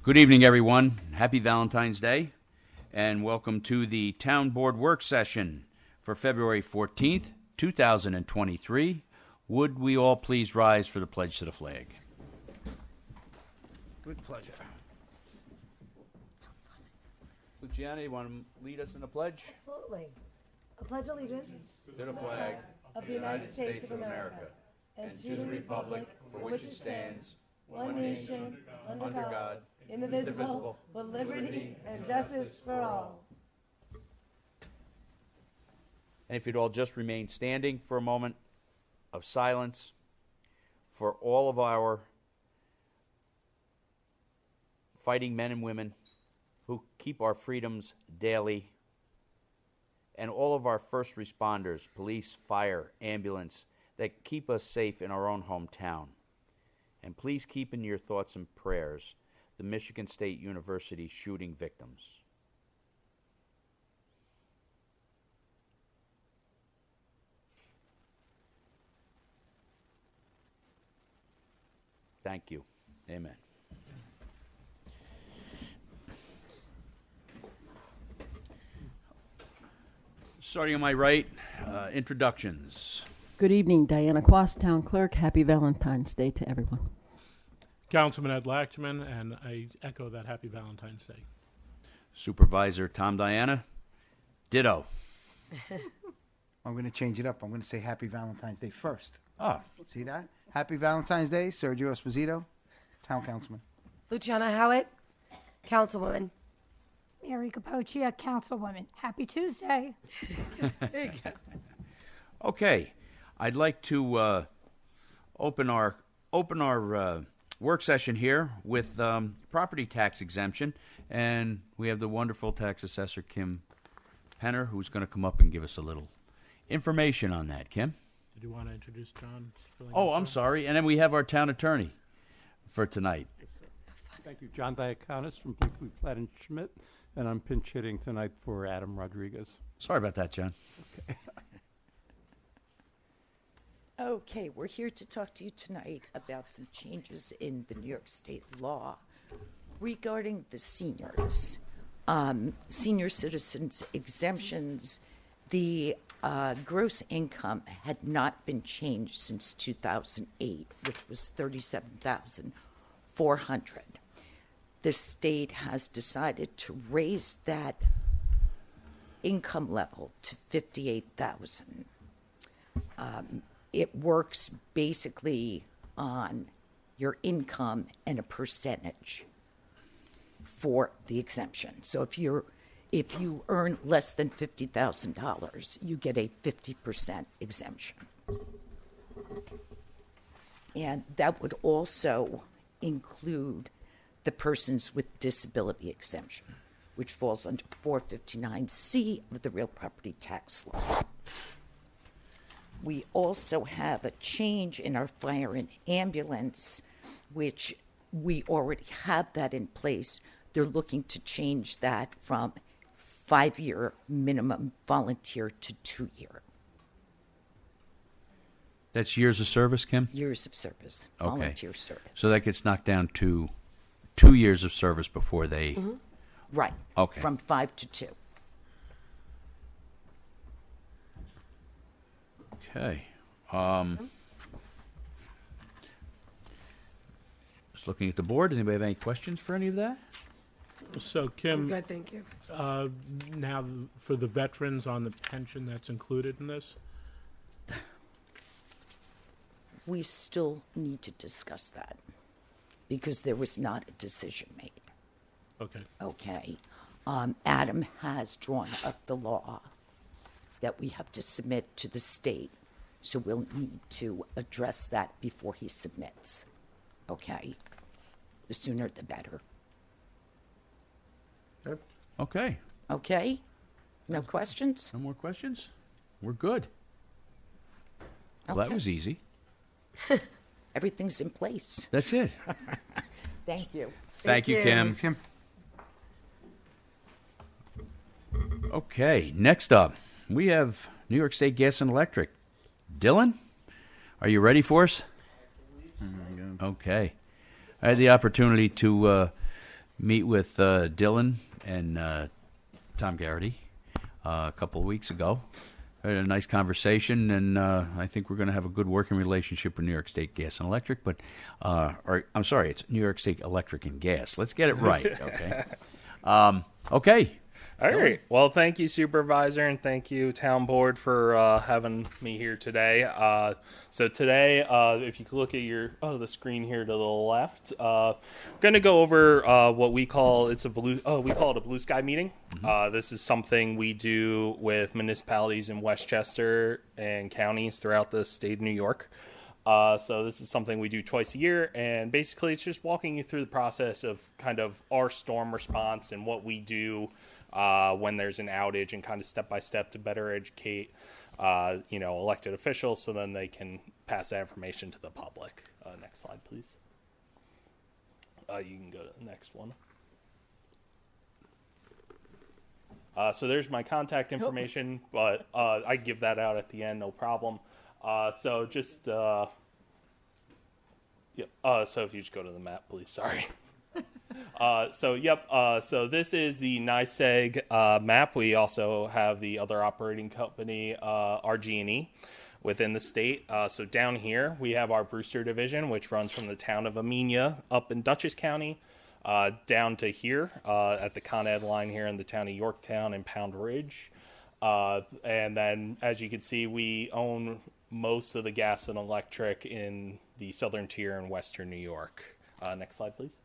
Good evening, everyone. Happy Valentine's Day, and welcome to the Town Board Work Session for February 14th, 2023. Would we all please rise for the pledge to the flag? With pleasure. Luciana, you want to lead us in the pledge? Absolutely. I pledge allegiance To the flag of the United States of America and to the republic for which it stands, one nation, under God, indivisible, with liberty and justice for all. And if you'd all just remain standing for a moment of silence for all of our fighting men and women who keep our freedoms daily, and all of our first responders, police, fire, ambulance, that keep us safe in our own hometown. And please keep in your thoughts and prayers the Michigan State University shooting victims. Thank you. Amen. Starting on my right, introductions. Good evening, Diana Quast, Town Clerk. Happy Valentine's Day to everyone. Councilman Ed Lachman, and I echo that Happy Valentine's Day. Supervisor Tom Diana, ditto. I'm going to change it up. I'm going to say Happy Valentine's Day first. Oh, See that? Happy Valentine's Day, Sergio Esposito, Town Councilman. Luciana Howitt, Councilwoman. Mary Capoccia, Councilwoman. Happy Tuesday. okay. I'd like to open our work session here with property tax exemption, and we have the wonderful tax assessor Kim Penner, who's going to come up and give us a little information on that. Kim? Did you want to introduce John? Oh, I'm sorry. And then we have our town attorney for tonight. Thank you. John Diaconis from Blakely, Platt and Schmidt, and I'm pinch hitting tonight for Adam Rodriguez. Sorry about that, John. Okay, we're here to talk to you tonight about some changes in the New York State law regarding the seniors. Senior citizens exemptions, the gross income had not been changed since 2008, which was $37,400. The state has decided to raise that income level to $58,000. It works basically on your income and a percentage for the exemption. So if you earn less than $50,000, you get a 50% exemption. And that would also include the persons with disability exemption, which falls under 459C of the real property tax law. We also have a change in our fire and ambulance, which we already have that in place. They're looking to change that from 5-year minimum volunteer to 2-year. That's years of service, Kim? Years of service, Okay. volunteer service. So that gets knocked down to 2 years of service before they... Right. Okay. From 5 to 2. Okay. Just looking at the board. Does anybody have any questions for any of that? So, Kim, Good, thank you. now for the veterans on the pension that's included in this? We still need to discuss that because there was not a decision made. Okay. Okay. Adam has drawn up the law that we have to submit to the state, so we'll need to address that before he submits. Okay? The sooner the better. Okay. Okay? No questions? No more questions? We're good. Well, that Okay. was easy. Everything's in place. That's it. Thank you. Thank you, Kim. Kim? Okay, next up, we have New York State Gas and Electric. Dylan, are you ready for us? Okay. I had the opportunity to meet with Dylan and Tom Garrity a couple of weeks ago. We had a nice conversation, and I think we're going to have a good working relationship with New York State Gas and Electric. But, or I'm sorry, it's New York State Electric and Gas. Let's get it right, okay? Okay. All right. Well, thank you, Supervisor, and thank you, Town Board, for having me here today. So today, if you could look at the screen here to the left, I'm going to go over what we call it a blue sky meeting. This is something we do with municipalities in Westchester and counties throughout the state of New York. So this is something we do twice a year, and basically it's just walking you through the process of kind of our storm response and what we do when there's an outage, and kind of step by step to better educate, elected officials, so then they can pass that information to the public. Next slide, please. You can go to the next one. So there's my contact information, but I give that out at the end, no problem. So just, so if you just go to the map, please, sorry. So this is the NYSEG map. We also have the other operating company, RG&E, within the state. So down here, we have our Brewster Division, which runs from the town of Amenia up in Dutchess County, down to here at the Con Ed line here in the town of Yorktown and Pound Ridge. And then, as you can see, we own most of the gas and electric in the southern tier in western New York. Next slide, please.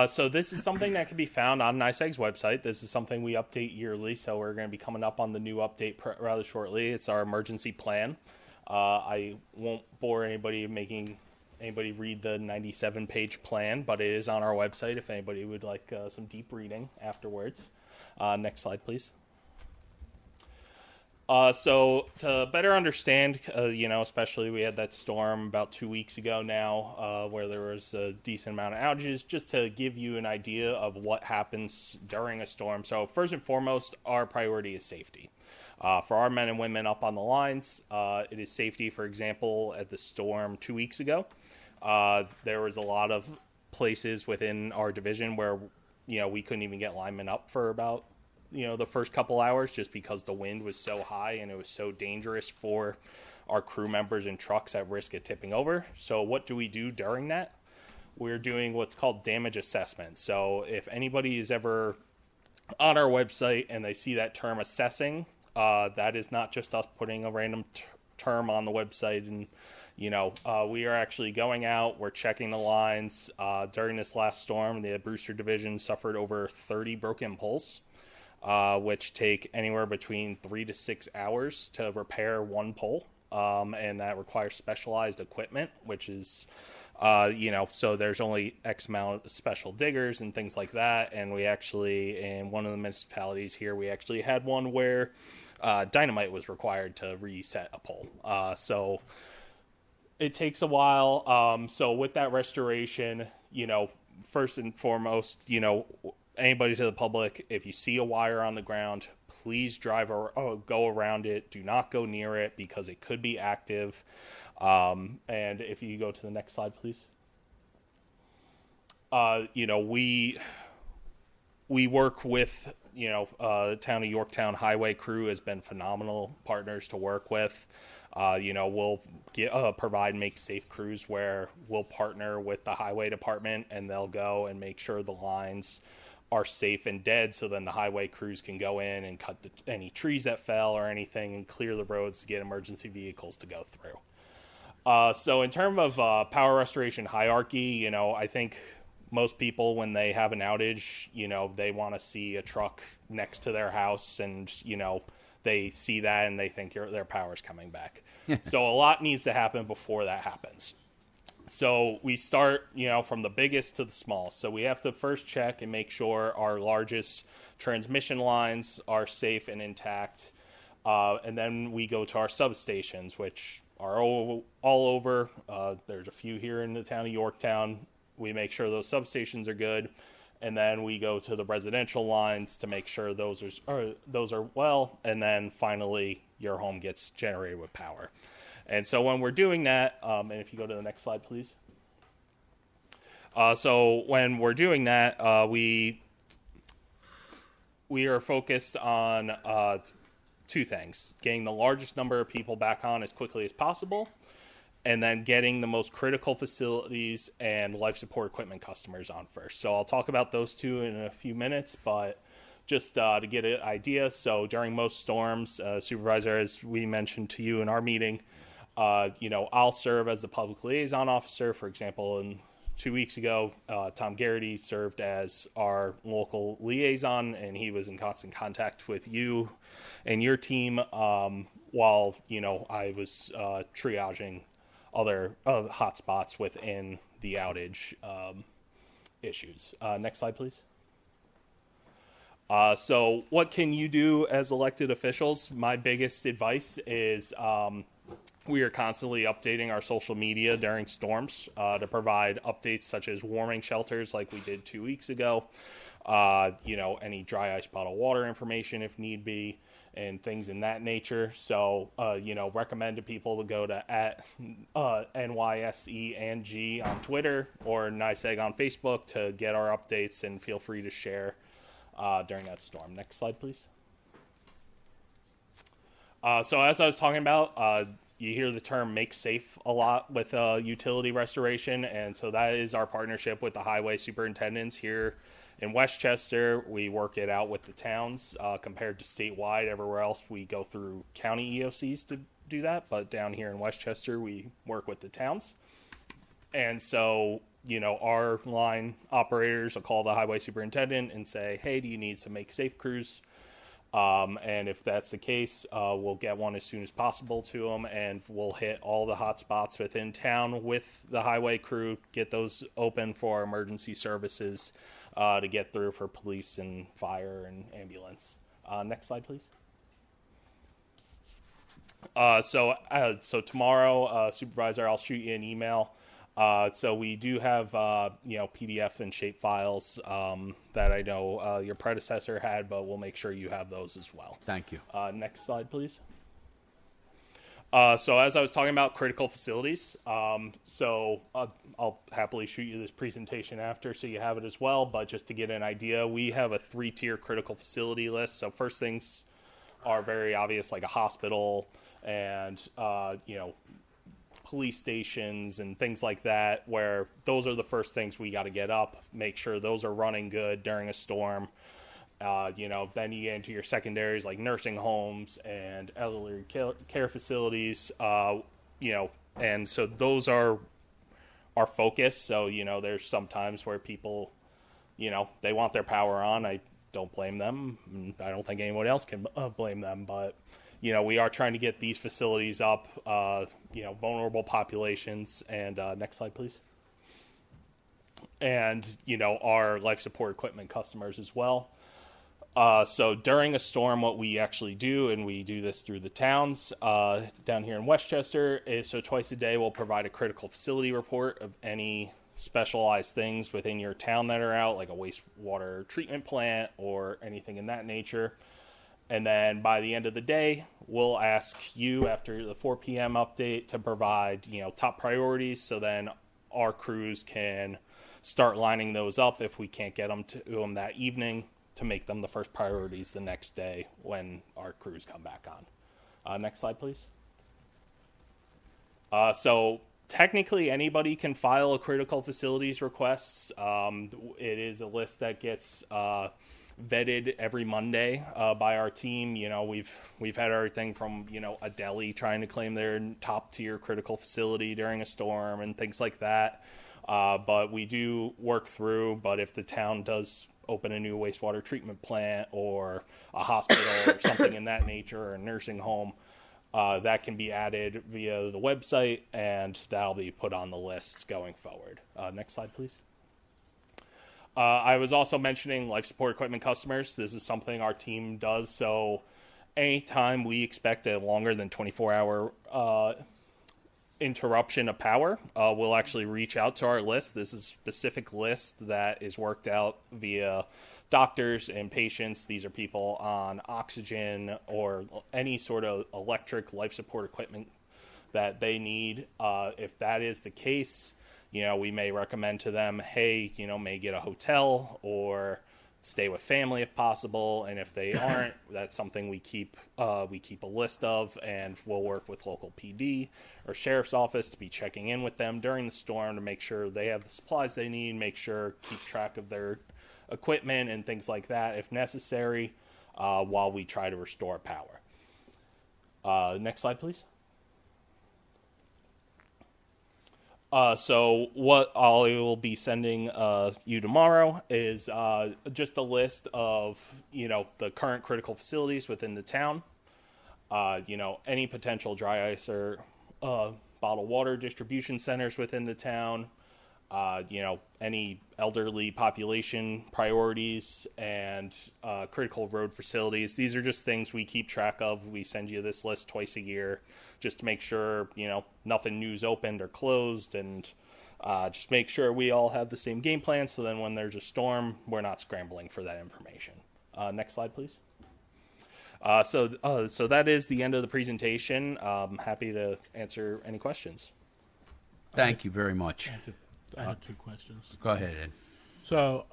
So this is something that can be found on NYSEG's website. This is something we update yearly, so we're going to be coming up on the new update rather shortly. It's our emergency plan. I won't bore anybody making anybody read the 97-page plan, but it is on our website if anybody would like some deep reading afterwards. Next slide, please. So to better understand, especially we had that storm about 2 weeks ago now where there was a decent amount of outages, just to give you an idea of what happens during a storm. So first and foremost, our priority is safety. For our men and women up on the lines, it is safety. For example, at the storm 2 weeks ago, there was a lot of places within our division where, we couldn't even get linemen up for about the first couple hours, just because the wind was so high and it was so dangerous for our crew members and trucks at risk of tipping over. So what do we do during that? We're doing what's called damage assessment. So if anybody is ever on our website and they see that term assessing, that is not just us putting a random term on the website. And, we are actually going out, we're checking the lines. During this last storm, the Brewster Division suffered over 30 broken poles. Which take anywhere between 3 to 6 hours to repair one pole. And that requires specialized equipment, which is, so there's only X amount of special diggers and things like that. And we actually, in one of the municipalities here, we actually had one where dynamite was required to reset a pole. So it takes a while. So with that restoration, first and foremost, anybody to the public, if you see a wire on the ground, please go around it. Do not go near it because it could be active. And if you go to the next slide, please. We work with, the town of Yorktown highway crew has been phenomenal partners to work with. We'll provide make safe crews where we'll partner with the highway department and they'll go and make sure the lines are safe and dead, so then the highway crews can go in and cut any trees that fell or anything and clear the roads to get emergency vehicles to go through. So in terms of power restoration hierarchy, I think most people, when they have an outage, they want to see a truck next to their house and, they see that and they think their power's coming back. So a lot needs to happen before that happens. So we start, from the biggest to the smallest. So we have to first check and make sure our largest transmission lines are safe and intact. And then we go to our substations, which are all over. There's a few here in the town of Yorktown. We make sure those substations are good. And then we go to the residential lines to make sure those are well. And then finally, your home gets generated with power. And so when we're doing that, and if you go to the next slide, please. So when we're doing that, we are focused on two things: getting the largest number of people back on as quickly as possible, and then getting the most critical facilities and life support equipment customers on first. So I'll talk about those two in a few minutes, but just to get an idea, so during most storms, Supervisor, as we mentioned to you in our meeting, I'll serve as the public liaison officer. For example, 2 weeks ago, Tom Garrity served as our local liaison, and he was in constant contact with you and your team while, I was triaging other hotspots within the outage issues. Next slide, please. So what can you do as elected officials? My biggest advice is we are constantly updating our social media during storms to provide updates such as warming shelters like we did 2 weeks ago, any dry ice bottled water information if need be, and things in that nature. So, recommend to people to go to @NYSE&G on Twitter or NYSEG on Facebook to get our updates, and feel free to share during that storm. Next slide, please. So as I was talking about, you hear the term make safe a lot with utility restoration, and so that is our partnership with the highway superintendents here in Westchester. We work it out with the towns compared to statewide. Everywhere else we go through county EOCs to do that, but down here in Westchester we work with the towns. And so, our line operators will call the highway superintendent and say, hey, do you need some make safe crews? And if that's the case, we'll get one as soon as possible to them, and we'll hit all the hot spots within town with the highway crew, get those open for emergency services to get through for police and fire and ambulance. Next slide, please. So tomorrow, Supervisor, I'll shoot you an email. So we do have, PDF and shape files that I know your predecessor had, but we'll make sure you have those as well. Thank you. Next slide, please. So as I was talking about critical facilities, I'll happily shoot you this presentation after so you have it as well, but just to get an idea, we have a 3-tier critical facility list. So first things are very obvious, like a hospital and, police stations and things like that, where those are the first things we got to get up, make sure those are running good during a storm. Then you get into your secondaries like nursing homes and elderly care facilities, and so those are our focus. So, there's some times where people, they want their power on. I don't blame them. I don't think anyone else can blame them, but we are trying to get these facilities up, vulnerable populations. And next slide, please. And, our life support equipment customers as well. So during a storm, what we actually do, and we do this through the towns down here in Westchester, is so twice a day we'll provide a critical facility report of any specialized things within your town that are out, like a wastewater treatment plant or anything in that nature. And then by the end of the day, we'll ask you after the 4 p.m. update to provide, top priorities. So then our crews can start lining those up if we can't get them to them that evening, to make them the first priorities the next day when our crews come back on. Next slide, please. So technically anybody can file a critical facilities request. It is a list that gets vetted every Monday by our team. We've had everything from a deli trying to claim their top tier critical facility during a storm and things like that. But we do work through. But if the town does open a new wastewater treatment plant or a hospital or something in that nature, or a nursing home, that can be added via the website, and that'll be put on the lists going forward. Next slide, please. I was also mentioning life support equipment customers. This is something our team does. So anytime we expect a longer than 24-hour interruption of power, we'll actually reach out to our list. This is a specific list that is worked out via doctors and patients. These are people on oxygen or any sort of electric life support equipment that they need. If that is the case, we may recommend to them, hey, may get a hotel or stay with family if possible. And if they aren't, that's something we keep a list of, and we'll work with local PD or sheriff's office to be checking in with them during the storm to make sure they have the supplies they need, keep track of their equipment and things like that if necessary, while we try to restore power. Next slide, please. So what I will be sending you tomorrow is just a list of, the current critical facilities within the town, any potential dry ice or bottled water distribution centers within the town, any elderly population priorities, and critical road facilities. These are just things we keep track of. We send you this list twice a year just to make sure, nothing new's opened or closed, and just make sure we all have the same game plan, so then when there's a storm, we're not scrambling for that information. Next slide, please. So that is the end of the presentation. Happy to answer any questions. Thank you very much. I have 2 questions. Go ahead, Ed. So,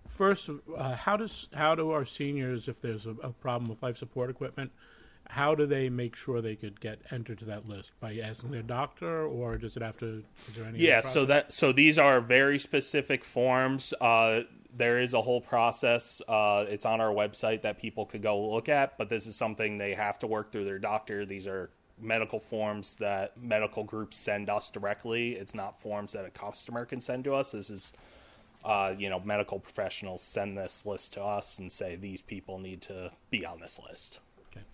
first, how do our seniors, if there's a problem with life support equipment, how do they make sure they could get entered to that list? By asking their doctor, or does it have to? Is there any? Yeah. So these are very specific forms. There is a whole process. It's on our website that people could go look at, but this is something they have to work through their doctor. These are medical forms that medical groups send us directly. It's not forms that a customer can send to us. This is, medical professionals send this list to us and say these people need to be on this list. Okay.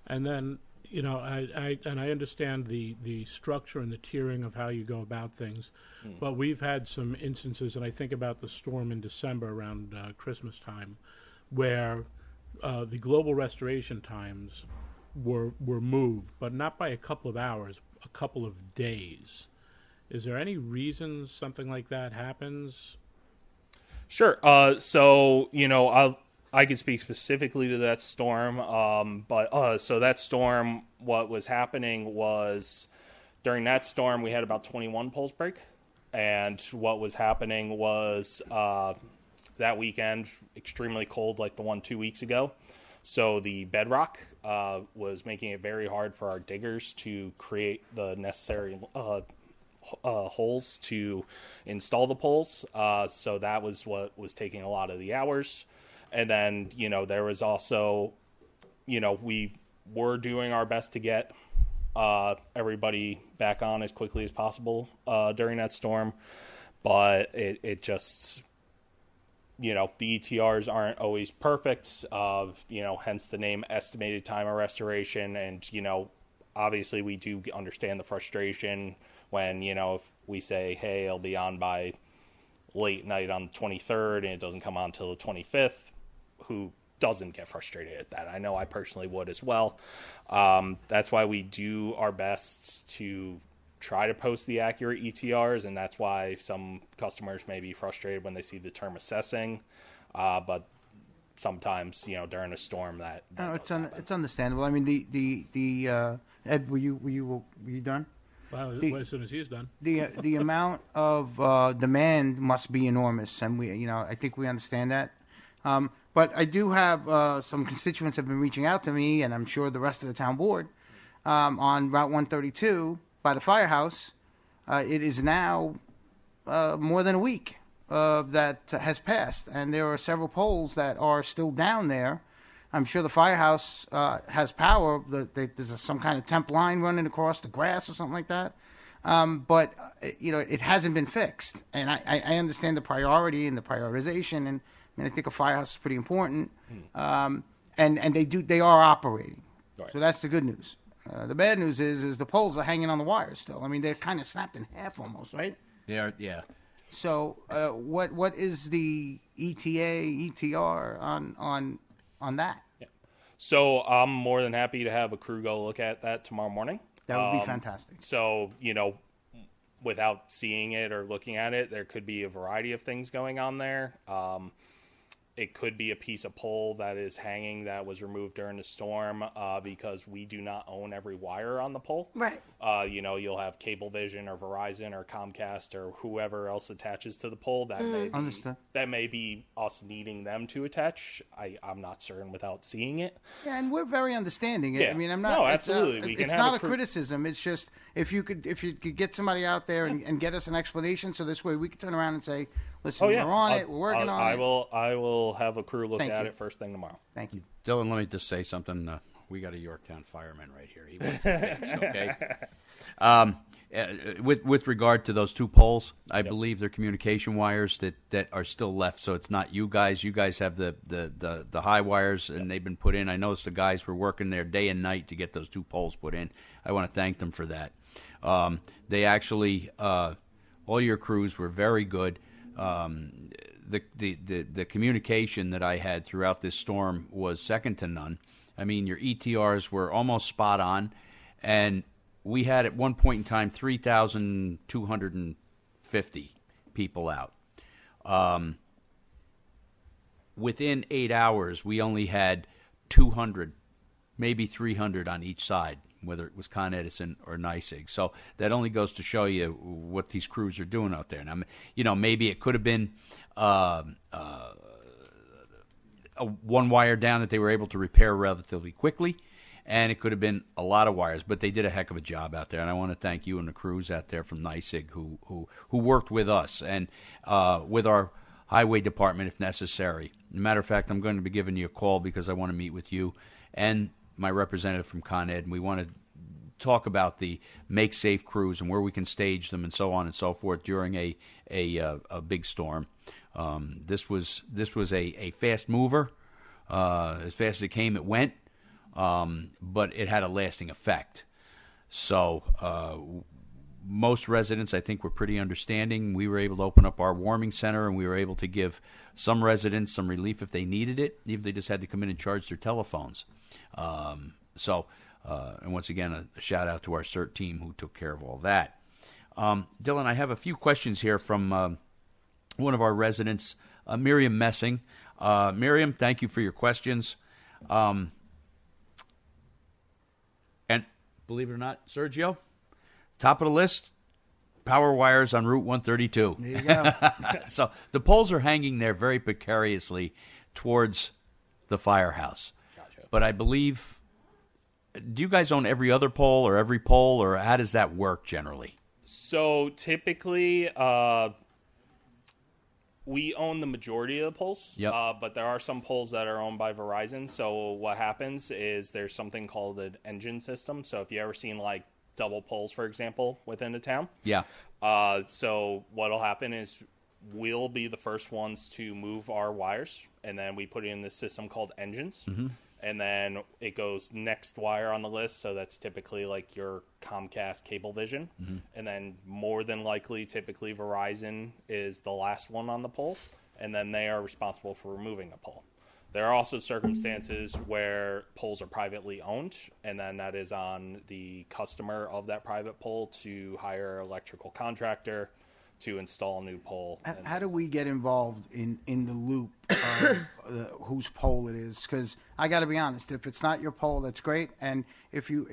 And then, I understand the structure and the tiering of how you go about things, but we've had some instances, and I think about the storm in December around Christmas time, where the global restoration times were moved, but not by a couple of hours, a couple of days. Is there any reason something like that happens? Sure. I could speak specifically to that storm, so that storm, what was happening was during that storm we had about 21 poles break, and what was happening was that weekend extremely cold, like the one 2 weeks ago. So the bedrock was making it very hard for our diggers to create the necessary holes to install the poles. So that was what was taking a lot of the hours. And then, there was also, we were doing our best to get everybody back on as quickly as possible during that storm. But it just... the ETRs aren't always perfect, hence the name estimated time of restoration. And, obviously we do understand the frustration when, if we say, hey, it'll be on by late night on the 23rd and it doesn't come on till the 25th, who doesn't get frustrated at that? I know I personally would as well. That's why we do our best to try to post the accurate ETRs, and that's why some customers may be frustrated when they see the term assessing. But sometimes, during a storm, that it's understandable. I mean, the Ed, were you done? Well, as soon as he's done. The amount of demand must be enormous, and I think we understand that. But I do have some constituents have been reaching out to me, and I'm sure the rest of the town board, on Route 132 by the firehouse. It is now more than a week that has passed, and there are several poles that are still down there. I'm sure the firehouse has power. There's some kind of temp line running across the grass or something like that. But it hasn't been fixed, and I understand the priority and the prioritization, and I think a firehouse is pretty important. And they are operating, right. So that's the good news. The bad news is the poles are hanging on the wire still. I mean, they're kind of snapped in half almost, right? They are, yeah. So what is the ETR on that? Yeah. So I'm more than happy to have a crew go look at that tomorrow morning. That would be fantastic. So, without seeing it or looking at it, there could be a variety of things going on there. it could be a piece of pole that is hanging that was removed during the storm because we do not own every wire on the pole. Right. You'll have Cablevision or Verizon or Comcast or whoever else attaches to the pole. That may be us needing them to attach. I'm not certain without seeing it. Yeah, and we're very understanding. Yeah. I mean, I'm not. No, absolutely. It's not a criticism. It's just if you could get somebody out there and get us an explanation, so this way we could turn around and say, listen, we're on it. We're working on it. I will have a crew look at you. it first thing tomorrow. Thank you. Dylan, let me just say something. We got a Yorktown fireman right here. He wants it fixed, okay? With regard to those 2 poles, I believe they're communication wires that are still left. So it's not you guys. You guys have the high wires, and they've been put in. I noticed the guys were working there day and night to get those 2 poles put in. I want to thank them for that. They actually, all your crews were very good. The communication that I had throughout this storm was second to none. I mean, your ETRs were almost spot on, and we had at one point in time 3,250 people out. Within 8 hours, we only had 200, maybe 300 on each side, whether it was Con Edison or NYSEG. So that only goes to show you what these crews are doing out there. Now, maybe it could have been one wire down that they were able to repair relatively quickly, and it could have been a lot of wires, but they did a heck of a job out there, and I want to thank you and the crews out there from NYSEG who worked with us and with our highway department if necessary. As a matter of fact, I'm going to be giving you a call because I want to meet with you and my representative from Con Ed, and we want to talk about the Make Safe crews and where we can stage them and so on and so forth during a big storm. This was a fast mover. As fast as it came, it went, but it had a lasting effect. So most residents, I think, were pretty understanding. We were able to open up our warming center, and we were able to give some residents some relief if they needed it, even if they just had to come in and charge their telephones. And once again, a shout-out to our CERT team who took care of all that. Dylan, I have a few questions here from one of our residents, Miriam Messing. Miriam, thank you for your questions. And believe it or not, Sergio, top of the list, power wires on Route 132. There you go. So the poles are hanging there very precariously towards the firehouse. Gotcha. But I believe, do you guys own every other pole or every pole, or how does that work generally? So typically, we own the majority of the poles, but there are some poles that are owned by Verizon. So what happens is there's something called an engine system. So if you ever seen like double poles, for example, within a town. Yeah. So what'll happen is we'll be the first ones to move our wires, and then we put it in this system called engines. Mm-hmm. And then it goes next wire on the list, so that's typically like your Comcast Cablevision. Mm-hmm. And then more than likely, typically Verizon is the last one on the pole, and then they are responsible for removing the pole. There are also circumstances where poles are privately owned, and then that is on the customer of that private pole to hire an electrical contractor to install a new pole. How do we get involved in the loop of whose pole it is? Because I got to be honest, if it's not your pole, that's great. And if you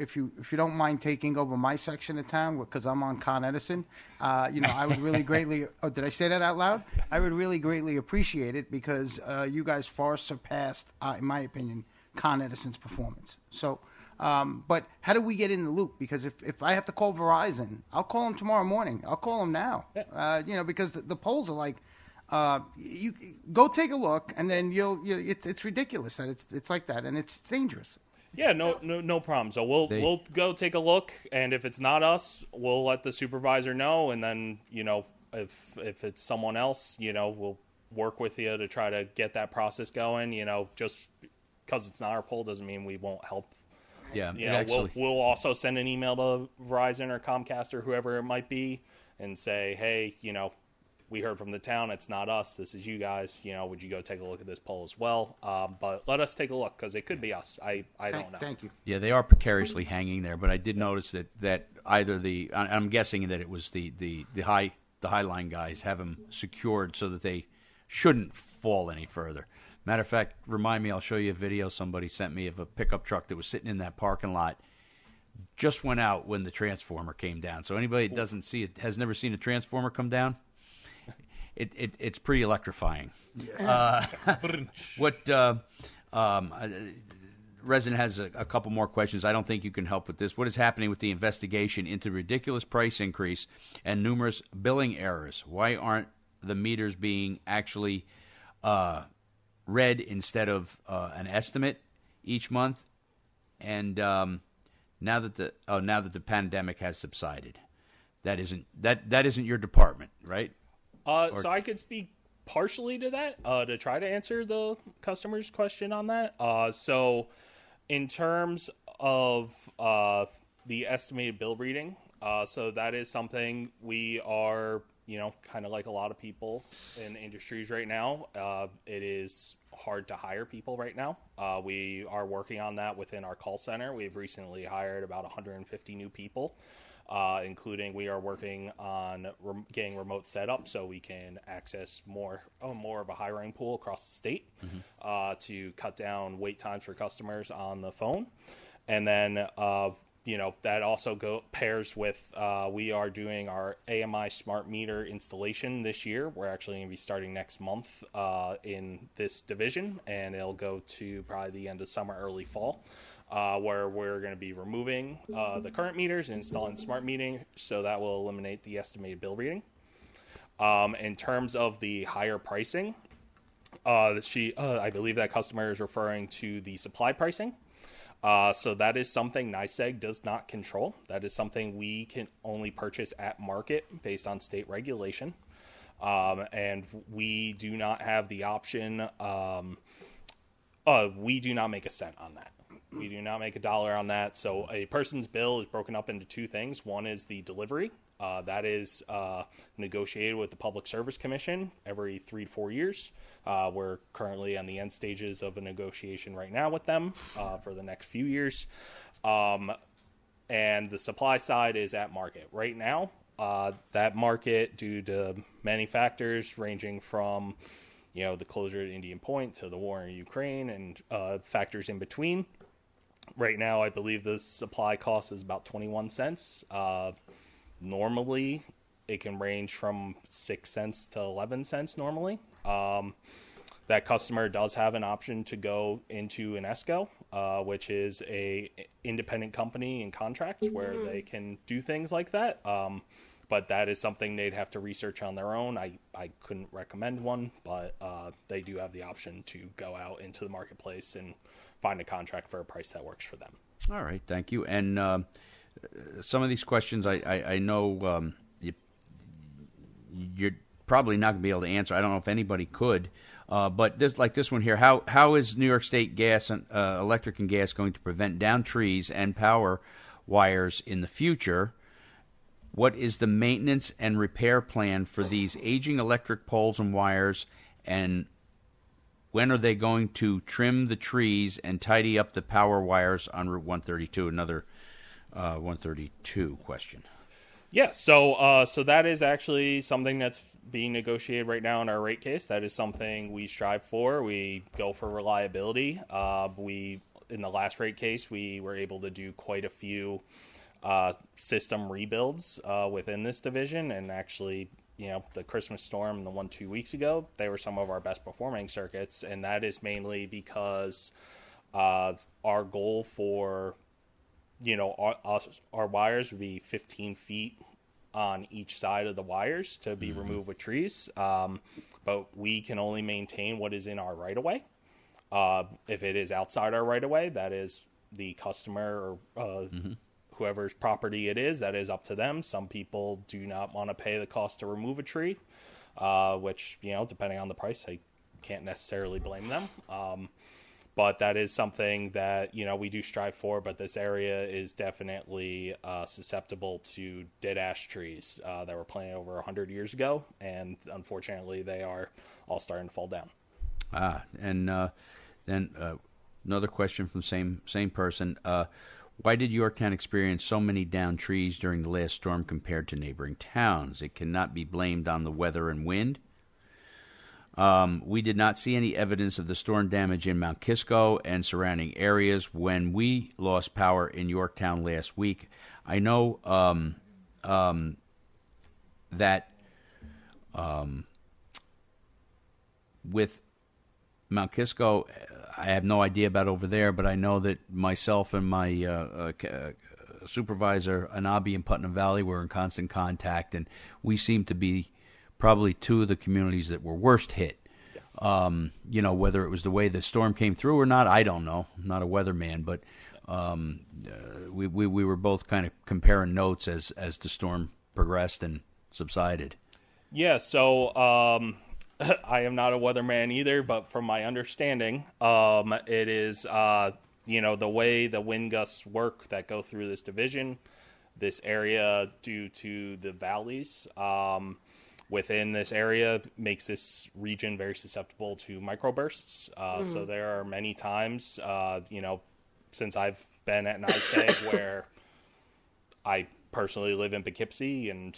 don't mind taking over my section of town, because I'm on Con Edison, I would really greatly. Oh, did I say that out loud? I would really greatly appreciate it because you guys far surpassed, in my opinion, Con Edison's performance. So. But how do we get in the loop? Because if I have to call Verizon, I'll call them tomorrow morning. I'll call them now. Yeah. Because the polls are like, you go take a look, and then it's ridiculous that it's like that, and it's dangerous. Yeah, no problem. So we'll go take a look, and if it's not us, we'll let the supervisor know, and then if it's someone else, we'll work with you to try to get that process going. Just because it's not our poll doesn't mean we won't help. Yeah, we'll also send an email to Verizon or Comcast or whoever it might be and say, hey, we heard from the town. It's not us. This is you guys. Would you go take a look at this poll as well? But let us take a look because it could be us. I don't know. Thank you. Yeah, they are precariously hanging there, but I did notice that either I'm guessing that it was the high line guys have them secured so that they shouldn't fall any further. Matter of fact, remind me, I'll show you a video somebody sent me of a pickup truck that was sitting in that parking lot. Just went out when the transformer came down. So anybody that doesn't see it, has never seen a transformer come down, it's pretty electrifying. Yeah. Resident has a couple more questions. I don't think you can help with this. What is happening with the investigation into ridiculous price increase and numerous billing errors? Why aren't the meters being actually read instead of an estimate each month? And now that the pandemic has subsided, that isn't your department, right? So I could speak partially to that to try to answer the customer's question on that. So in terms of the estimated bill reading, so that is something we are, kind of like a lot of people in industries right now. It is hard to hire people right now. We are working on that within our call center. We've recently hired about 150 new people. Including we are working on getting remote setup so we can access more of a hiring pool across the state to cut down wait times for customers on the phone. And then, that also pairs with we are doing our AMI smart meter installation this year. We're actually going to be starting next month in this division, and it'll go to probably the end of summer, early fall. Where we're going to be removing the current meters and installing smart metering, so that will eliminate the estimated bill reading. In terms of the higher pricing, I believe that customer is referring to the supply pricing. So that is something NYSEG does not control. That is something we can only purchase at market based on state regulation. And we do not have the option. We do not make a cent on that. We do not make $1 on that. So a person's bill is broken up into two things. One is the delivery. That is negotiated with the Public Service Commission every 3 to 4 years. We're currently on the end stages of a negotiation right now with them for the next few years. And the supply side is at market. Right now, that market, due to many factors ranging from the closure of Indian Point to the war in Ukraine and factors in between, right now, I believe the supply cost is about 21 cents. Normally, it can range from 6 cents to 11 cents normally. That customer does have an option to go into an ESCO, which is a independent company in contract where they can do things like that. But that is something they'd have to research on their own. I couldn't recommend one, but they do have the option to go out into the marketplace and find a contract for a price that works for them. All right, thank you. And some of these questions I know you're probably not going to be able to answer. I don't know if anybody could. But this one here, how is New York State Gas and Electric and Gas going to prevent downed trees and power wires in the future? What is the maintenance and repair plan for these aging electric poles and wires, and when are they going to trim the trees and tidy up the power wires on Route 132? Another 132 question. Yeah, so that is actually something that's being negotiated right now in our rate case. That is something we strive for. We go for reliability. In the last rate case, we were able to do quite a few system rebuilds within this division, and actually, the Christmas storm and the one 2 weeks ago, they were some of our best performing circuits, and that is mainly because our goal for our wires would be 15 feet on each side of the wires to be removed with trees, but we can only maintain what is in our right-of-way. If it is outside our right-of-way, that is the customer or whoever's property it is, that is up to them. Some people do not want to pay the cost to remove a tree, which, depending on the price, I can't necessarily blame them. But that is something that, we do strive for, but this area is definitely susceptible to dead ash trees that were planted over 100 years ago, and unfortunately they are all starting to fall down. And then another question from the same person. Why did Yorktown experience so many downed trees during the last storm compared to neighboring towns? It cannot be blamed on the weather and wind. We did not see any evidence of the storm damage in Mount Kisco and surrounding areas when we lost power in Yorktown last week. I know that with Mount Kisco, I have no idea about over there, but I know that myself and my supervisor, Anabi in Putnam Valley, were in constant contact, and we seem to be probably two of the communities that were worst hit. Whether it was the way the storm came through or not, I don't know. I'm not a weatherman, but we were both kind of comparing notes as the storm progressed and subsided. Yeah, so I am not a weatherman either, but from my understanding, it is, the way the wind gusts work that go through this division, this area, due to the valleys within this area, makes this region very susceptible to microbursts. So there are many times, since I've been at NYSEG where I personally live in Poughkeepsie and,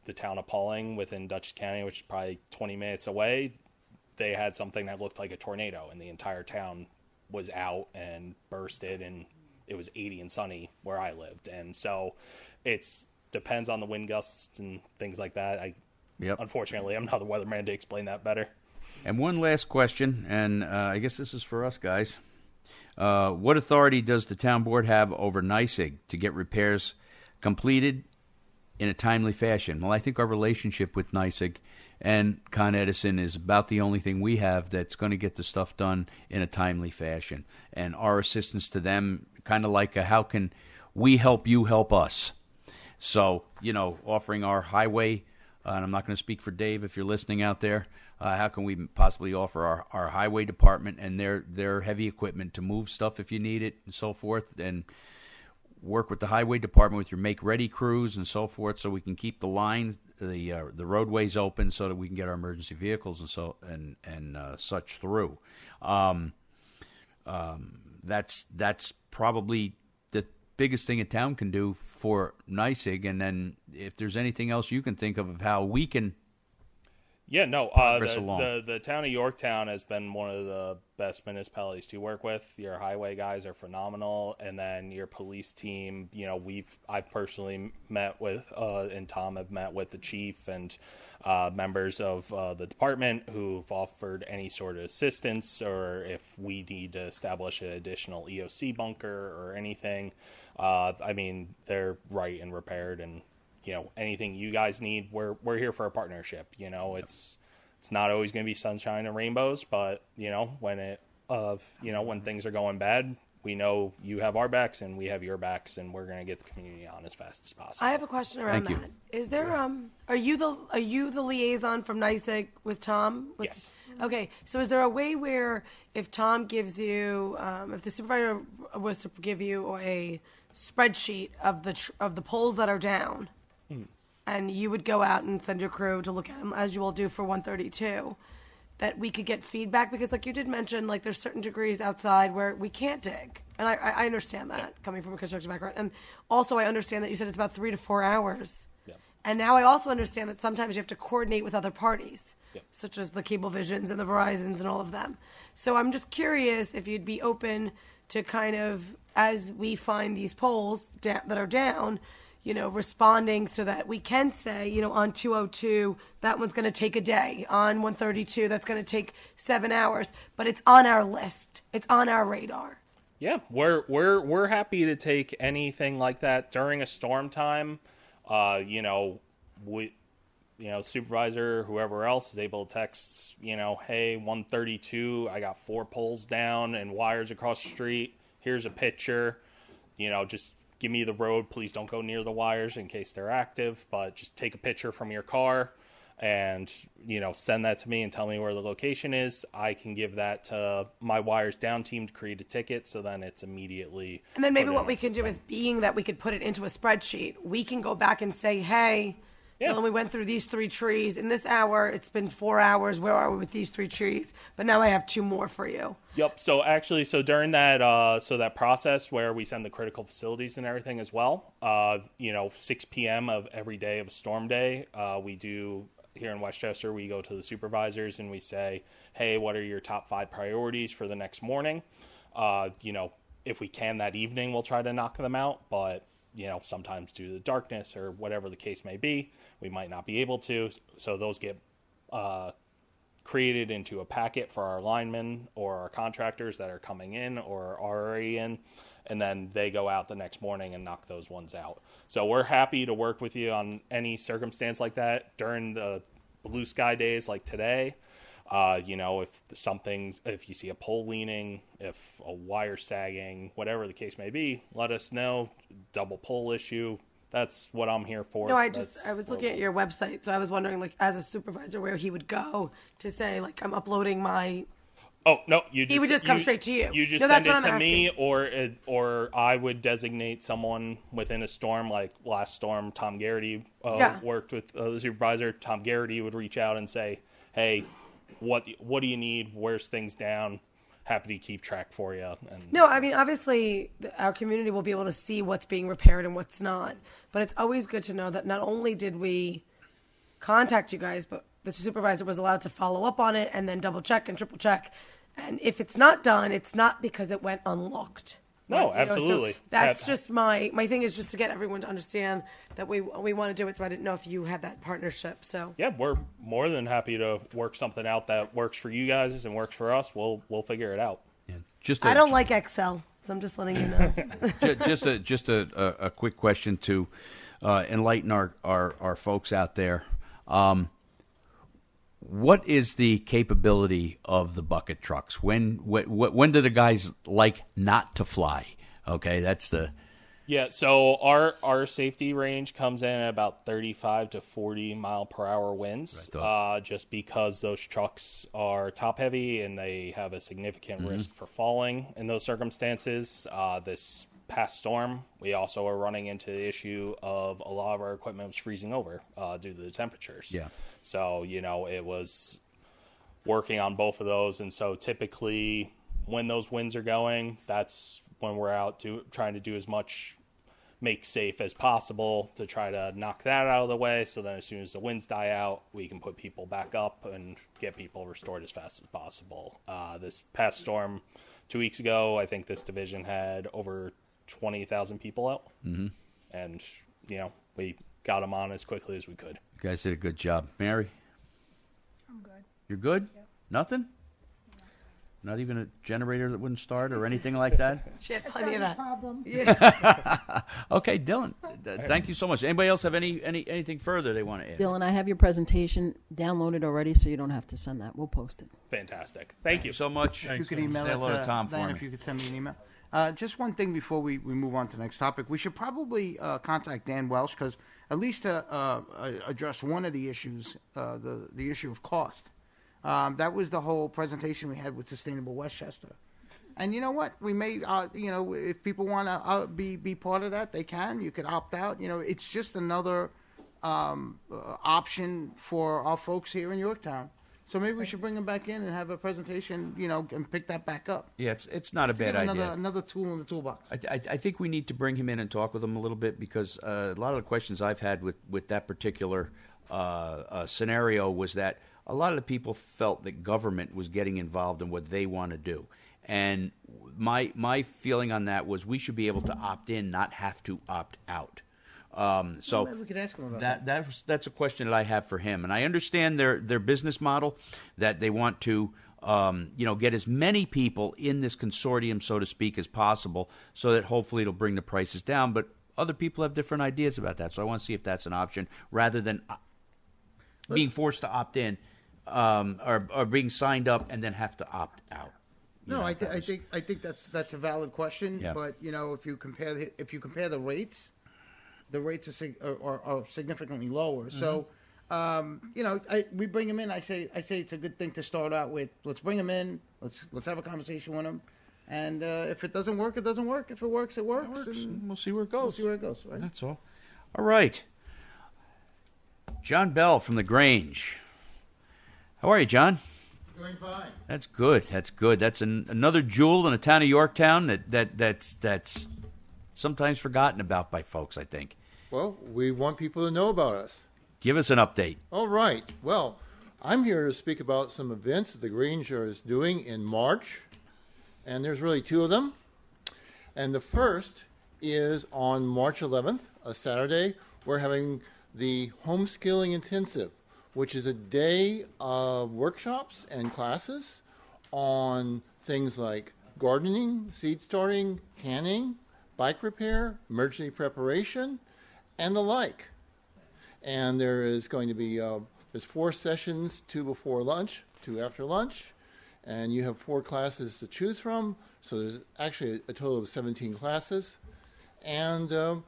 the town of Pauling within Dutchess County, which is probably 20 minutes away, they had something that looked like a tornado, and the entire town was out and bursted, and it was 80 and sunny where I lived. And so it's depends on the wind gusts and things like that. Unfortunately, I'm not the weatherman to explain that better. And one last question, and I guess this is for us guys. What authority does the town board have over NYSEG to get repairs completed in a timely fashion? Well, I think our relationship with NYSEG and Con Edison is about the only thing we have that's going to get the stuff done in a timely fashion. And our assistance to them, kind of like how can we help you help us? So, offering our highway, and I'm not going to speak for Dave if you're listening out there, how can we possibly offer our highway department and their heavy equipment to move stuff if you need it and so forth, and work with the highway department with your make-ready crews and so forth, so we can keep the lines, the roadways open, so that we can get our emergency vehicles and such through. That's probably the biggest thing a town can do for NYSEG. And then if there's anything else you can think of how we can. Yeah, no, the town of Yorktown has been one of the best municipalities to work with. Your highway guys are phenomenal, and then your police team, I've personally met with, and Tom have met with the chief and members of the department who've offered any sort of assistance, or if we need to establish an additional EOC bunker or anything. They're right and repaired, and anything you guys need, we're here for a partnership. It's not always going to be sunshine and rainbows, but when when things are going bad, we know you have our backs and we have your backs, and we're going to get the community on as fast as possible. I have a question around Thank that. Is there are you the liaison from NYSEG with Tom? Yes. Okay, so is there a way where if Tom gives you, if the supervisor was to give you a spreadsheet of the poles that are down, and you would go out and send your crew to look at them, as you will do for 132, that we could get feedback? Because like you did mention, like there's certain degrees outside where we can't dig. And I understand that, coming from a construction background. And also I understand that you said it's about 3 to 4 hours. Yeah. And now I also understand that sometimes you have to coordinate with other parties, Yeah. such as the Cablevisions and the Verizons and all of them. So I'm just curious if you'd be open to kind of, as we find these poles that are down, responding so that we can say, on 202, that one's going to take a day. On 132, that's going to take 7 hours. But it's on our list. It's on our radar. Yeah, we're happy to take anything like that during a storm time. Supervisor, whoever else is able to text, hey, 132, I got 4 poles down and wires across the street. Here's a picture. Just give me the road. Please don't go near the wires in case they're active, but just take a picture from your car and, send that to me and tell me where the location is. I can give that to my wires down team to create a ticket, so then it's immediately. And then maybe what we can do is, being that we could put it into a spreadsheet, we can go back and say, hey, Dylan, we went through these 3 trees. In this hour, it's been 4 hours. Where are we with these 3 trees? But now I have 2 more for you. Yep. So during that, that process where we send the critical facilities and everything as well, 6 p.m. of every day of a storm day, we do here in Westchester, we go to the supervisors and we say, hey, what are your top 5 priorities for the next morning? If we can that evening, we'll try to knock them out. But, sometimes due to the darkness or whatever the case may be, we might not be able to. So those get created into a packet for our linemen or our contractors that are coming in or are already in, and then they go out the next morning and knock those ones out. So we're happy to work with you on any circumstance like that during the blue sky days like today. If you see a pole leaning, if a wire sagging, whatever the case may be, let us know. Double pole issue. That's what I'm here for. No, I was looking at your website, so I was wondering, like, as a supervisor, where he would go to say, like, I'm uploading my. Oh no! He would just come straight to you. You just No, send that's it what to I'm me, or I would designate someone within a storm. Like last storm, Tom Garrity worked with the supervisor. Tom Garrity would reach out and say, "Hey, what do you need? Where's things down? Happy to keep track for you." And No, I mean, obviously, our community will be able to see what's being repaired and what's not. But it's always good to know that not only did we contact you guys, but the supervisor was allowed to follow up on it and then double check and triple check. And if it's not done, it's not because it went unlocked. No, So absolutely. that's just my thing is just to get everyone to understand that we want to do it. So I didn't know if you had that partnership. So Yeah, we're more than happy to work something out that works for you guys and works for us. We'll figure it out. I don't like Excel, so I'm just letting you know. just a quick question to enlighten our folks out there. What is the capability of the bucket trucks? When do the guys like not to fly? Okay, that's the. Yeah, so our safety range comes in at about 35 to 40 mile per hour winds, just because those trucks are top heavy and they have a significant risk for falling in those circumstances. This past storm, we also are running into the issue of a lot of our equipment was freezing over due to the temperatures. Yeah. So, it was working on both of those. And so typically when those winds are going, that's when we're out trying to do as much make safe as possible to try to knock that out of the way. So then as soon as the winds die out, we can put people back up and get people restored as fast as possible. This past storm 2 weeks ago, I think this division had over 20,000 people out. Mm-hmm. And, we got them on as quickly as we could. You guys did a good job. Mary? I'm good. You're good? Yep. Nothing? Not even a generator that wouldn't start or anything like that? She had plenty of that. Problem. Okay, Dylan, thank you so much. Anybody else have anything further they want to add? Dylan, I have your presentation downloaded already, so you don't have to send that. We'll post it. Fantastic. Thank you so much. You could email Say it hello to Tom for Diane, me. if you could send me an email. Just one thing before we move on to the next topic. We should probably contact Dan Welsh, because at least to address one of the issues, the issue of cost. That was the whole presentation we had with Sustainable Westchester. And you know what? We may, if people want to be part of that, they can. You could opt out. It's just another option for our folks here in Yorktown. So maybe we should bring them back in and have a presentation, and pick that back up. Yeah, it's not a bad idea. Another tool in the toolbox. I think we need to bring him in and talk with him a little bit, because a lot of the questions I've had with that particular scenario was that a lot of the people felt that government was getting involved in what they want to do. And my feeling on that was we should be able to opt in, not have to opt out. So maybe we could ask him about that's a question that I have for him. And I understand their business model, that they want to get as many people in this consortium, so to speak, as possible, so that hopefully it'll bring the prices down. But other people have different ideas about that. So I want to see if that's an option, rather than being forced to opt in or being signed up and then have to opt out. No, I think that's a valid question. Yeah. But if you compare the rates are significantly lower. So, we bring them in. I say it's a good thing to start out with. Let's bring them in. Let's have a conversation with them. And if it doesn't work, it doesn't work. If it works, it works. And we'll see where it goes. Right? That's all. All right. John Bell from the Grange. How are you, John? Doing fine. That's good. That's another jewel in the town of Yorktown that's sometimes forgotten about by folks, I think. Well, we want people to know about us. Give us an update. All right. Well, I'm here to speak about some events that the Grange is doing in March, and there's really two of them. And the first is on March 11th, a Saturday. We're having the Homeschooling Intensive, which is a day of workshops and classes on things like gardening, seed starting, canning, bike repair, emergency preparation, and the like. And there is going to be there's 4 sessions, 2 before lunch, 2 after lunch, and you have 4 classes to choose from. So there's actually a total of 17 classes, and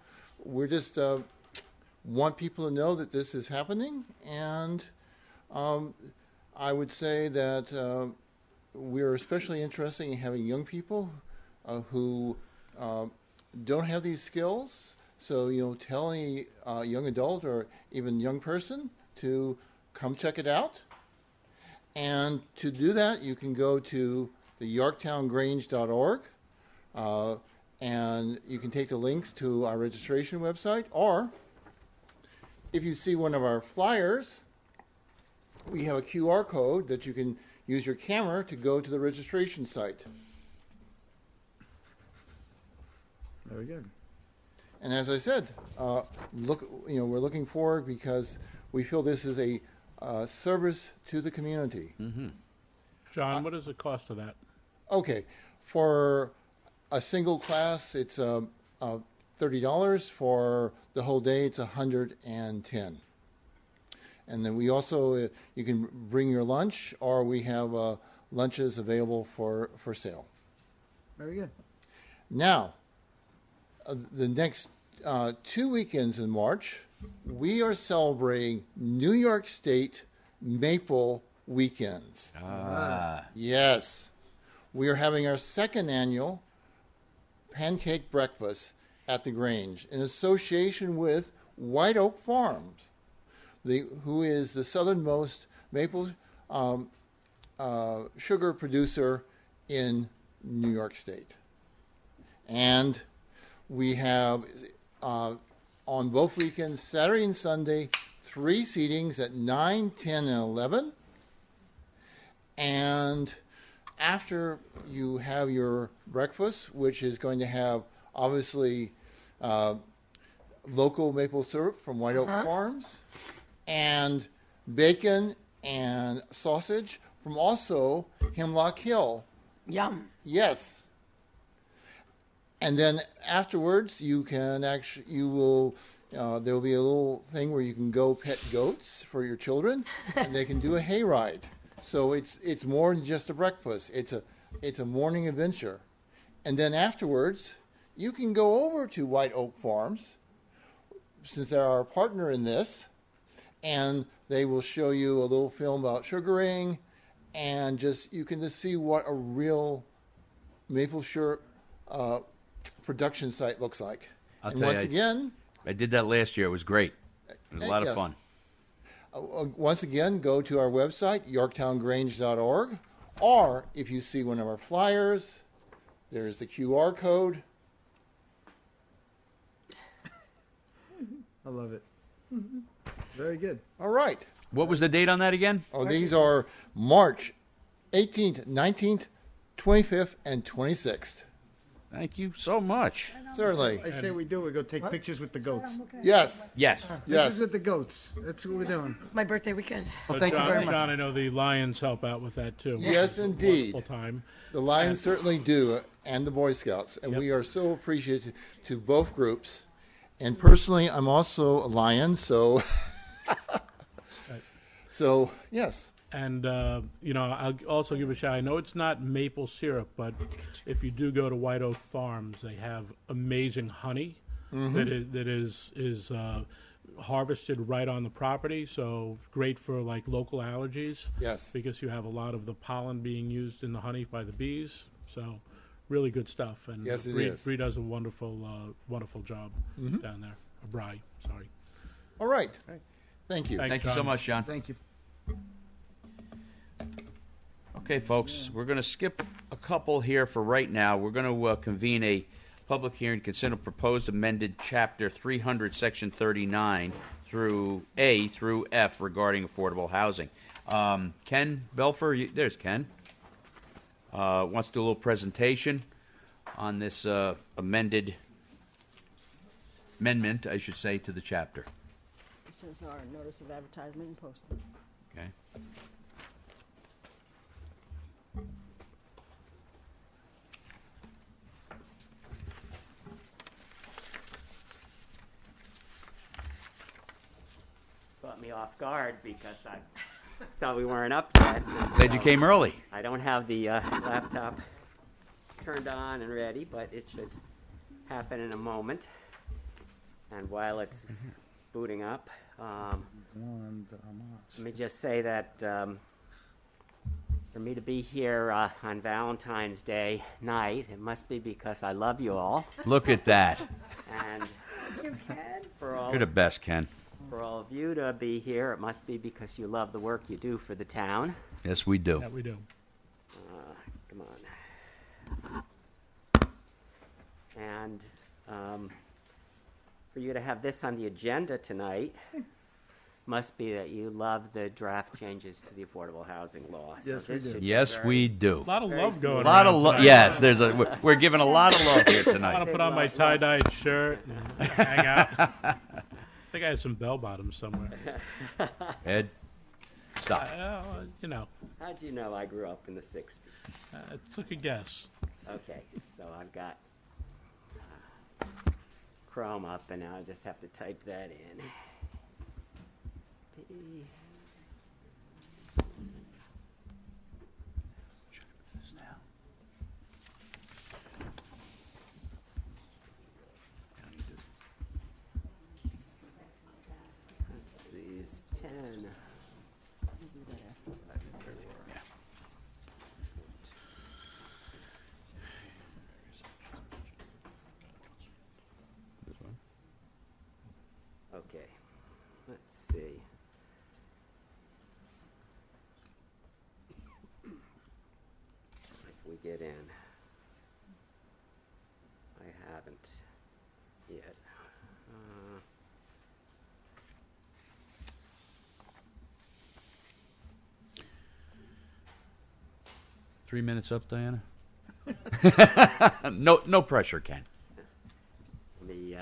we're just want people to know that this is happening. And I would say that we're especially interested in having young people who don't have these skills. So, tell any young adult or even young person to come check it out. And to do that, you can go to the YorktownGrange.org, and you can take the links to our registration website. Or if you see one of our flyers, we have a QR code that you can use your camera to go to the registration site. Very good. And as I said, we're looking forward because we feel this is a service to the community. Mm-hmm. John, what is the cost of that? Okay, for a single class, it's $30. For the whole day, it's $110. And then we also, you can bring your lunch, or we have lunches available for sale. Very good. Now, the next 2 weekends in March, we are celebrating New York State Maple Weekends. Yes. We are having our 2nd annual pancake breakfast at the Grange in association with White Oak Farms, who is the southernmost maple sugar producer in New York State. And we have, on both weekends, Saturday and Sunday, 3 seatings at 9, 10, and 11. And after you have your breakfast, which is going to have, obviously, local maple syrup from White Oak Farms, and bacon and sausage from also Hemlock Hill. Yum. Yes. And then afterwards, there will be a little thing where you can go pet goats for your children, and they can do a hayride. So it's more than just a breakfast. It's a morning adventure. And then afterwards, you can go over to White Oak Farms, since they're our partner in this, and they will show you a little film about sugaring, and you can just see what a real maple syrup production site looks like. I'll and tell once you, again, I did that last year. It was great. It was a lot of fun. Once again, go to our website, YorktownGrange.org, or if you see one of our flyers, there's the QR code. I love it. Very good. All right. What was the date on that again? Oh, these are March 18th, 19th, 25th, and 26th. Thank you so much. Certainly. I say we go take pictures with the goats. Yes. Yes. Yes. Pictures with the goats. That's what we're doing. It's my birthday weekend. Well, thank you very much. John, I know the Lions help out with that too. Yes, indeed. Wonderful time. The Lions certainly do, and the Boy Scouts. And Yep. we are so appreciative to both groups. And personally, I'm also a Lion, so... So, yes. And, I'll also give a shout. I know it's not maple syrup, but if you do go to White Oak Farms, they have amazing honey that is harvested right on the property. So great for like local allergies. Yes. Because you have a lot of the pollen being used in the honey by the bees. So really good stuff. And Yes, it Bree, is. Bree does a wonderful job down there. Bri, sorry. All right. Thank you. Thanks, Thank you so John. much, John. Thank you. Okay, folks, we're going to skip a couple here for right now. We're going to convene a public hearing, consider proposed amended Chapter 300, Section 39, through F regarding affordable housing. Ken Belfer, there's Ken. Wants to do a little presentation on this amendment, I should say, to the chapter. This is our notice of advertisement and posting. Okay. Caught me off guard because I thought we weren't up yet. Glad you came early. I don't have the laptop turned on and ready, but it should happen in a moment. And while it's booting up, let me just say that for me to be here on Valentine's Day night, it must be because I love you all. Look at that. And for all You're the best, Ken. For all of you to be here, it must be because you love the work you do for the town. Yes, we do. Yeah, we do. Come on. And for you to have this on the agenda tonight must be that you love the draft changes to the affordable housing law. Yes, we do. Yes, we do. A lot of love going A lot of around love. tonight. Yes, we're giving a lot of love here I want tonight. to put on my tie-dyed shirt and hang out. I think I had some bell bottoms somewhere. Ed, stop. You know, How'd you know I grew up in the 60s? took a guess. Okay, so I've got Chrome up, and now I just have to type that in. Let's see, it's 10. Okay, let's see. If we get in, I haven't yet. 3 minutes up, Diana. No pressure, Ken. Let me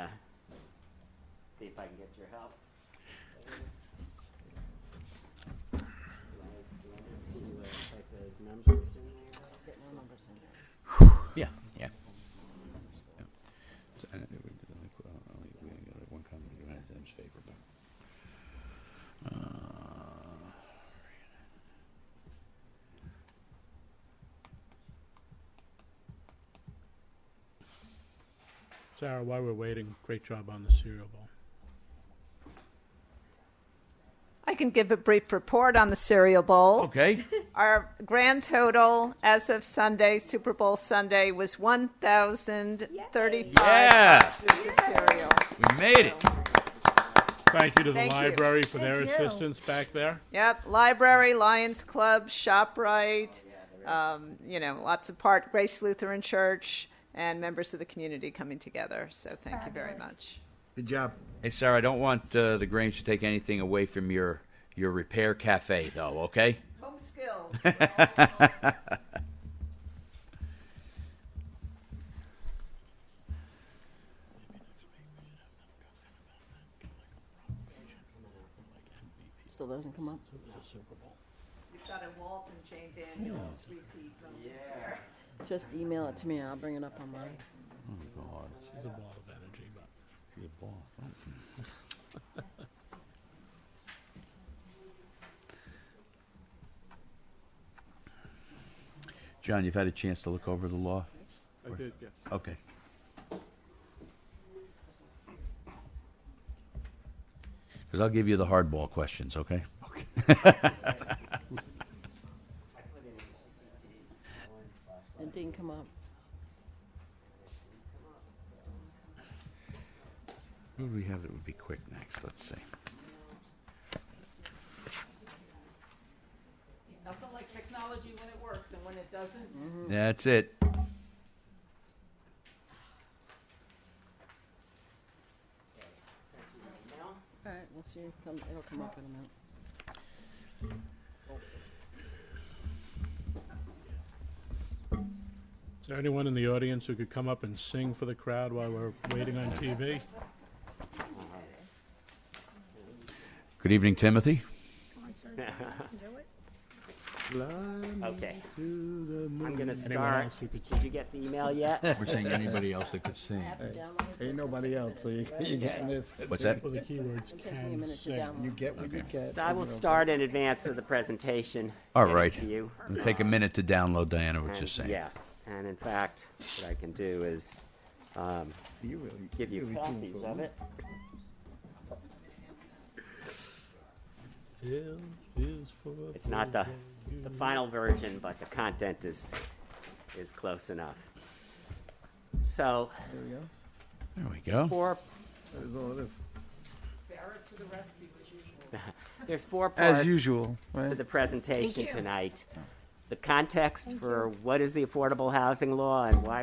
see if I can get your help. Do I need to type those numbers in there? Yeah, yeah. One comment in United's favor, but. Sarah, while we're waiting, great job on the cereal bowl. I can give a brief report on the cereal bowl. Okay. Our grand total as of Sunday, Super Bowl Sunday, was 1,035 Yeah. boxes of cereal. We made it. Thank you to the Thank you. library for their Thank you. assistance back there. Yep, library, Lions Club, ShopRite, lots of Grace Lutheran Church, and members of the community coming together. So thank you very much. Good job. Hey, Sarah, I don't want the Grange to take anything away from your repair cafe, though, okay? Home skills. Still doesn't come up? You've got a Walton, Jane Daniels, repeat from Just email it to me and I'll bring it up on mine. She's a ball of energy, but John, you've had a chance to look over the law? I did, yes. Okay. Because I'll give you the hardball questions, okay? It didn't come up. Who do we have that would be quick next? Let's see. Nothing like technology when it works, and when it doesn't. That's it. All right, we'll It'll come up in a minute. Is there anyone in the audience who could come up and sing for the crowd while we're waiting on TV? Good evening, Timothy. Okay. I'm going to Anyone start. else who could Did you get the email yet? We're saying anybody else that could sing. Ain't nobody else, so you're getting this. What's that? Well, the keywords It'll take me a can minute to sing. download. You get what you get. So I will start in advance of the presentation. All getting right. to you. It'll take a minute to download, Diana was And, just saying. Yeah, and in fact, what I can do is You really, give you really copies tuneful. of it. L is for It's not the final version, but the content is close enough. So, There we go. There we go. There's all of this. there's 4 parts As usual, to right? the presentation Thank you. tonight. The context for what is the Affordable Housing Law and why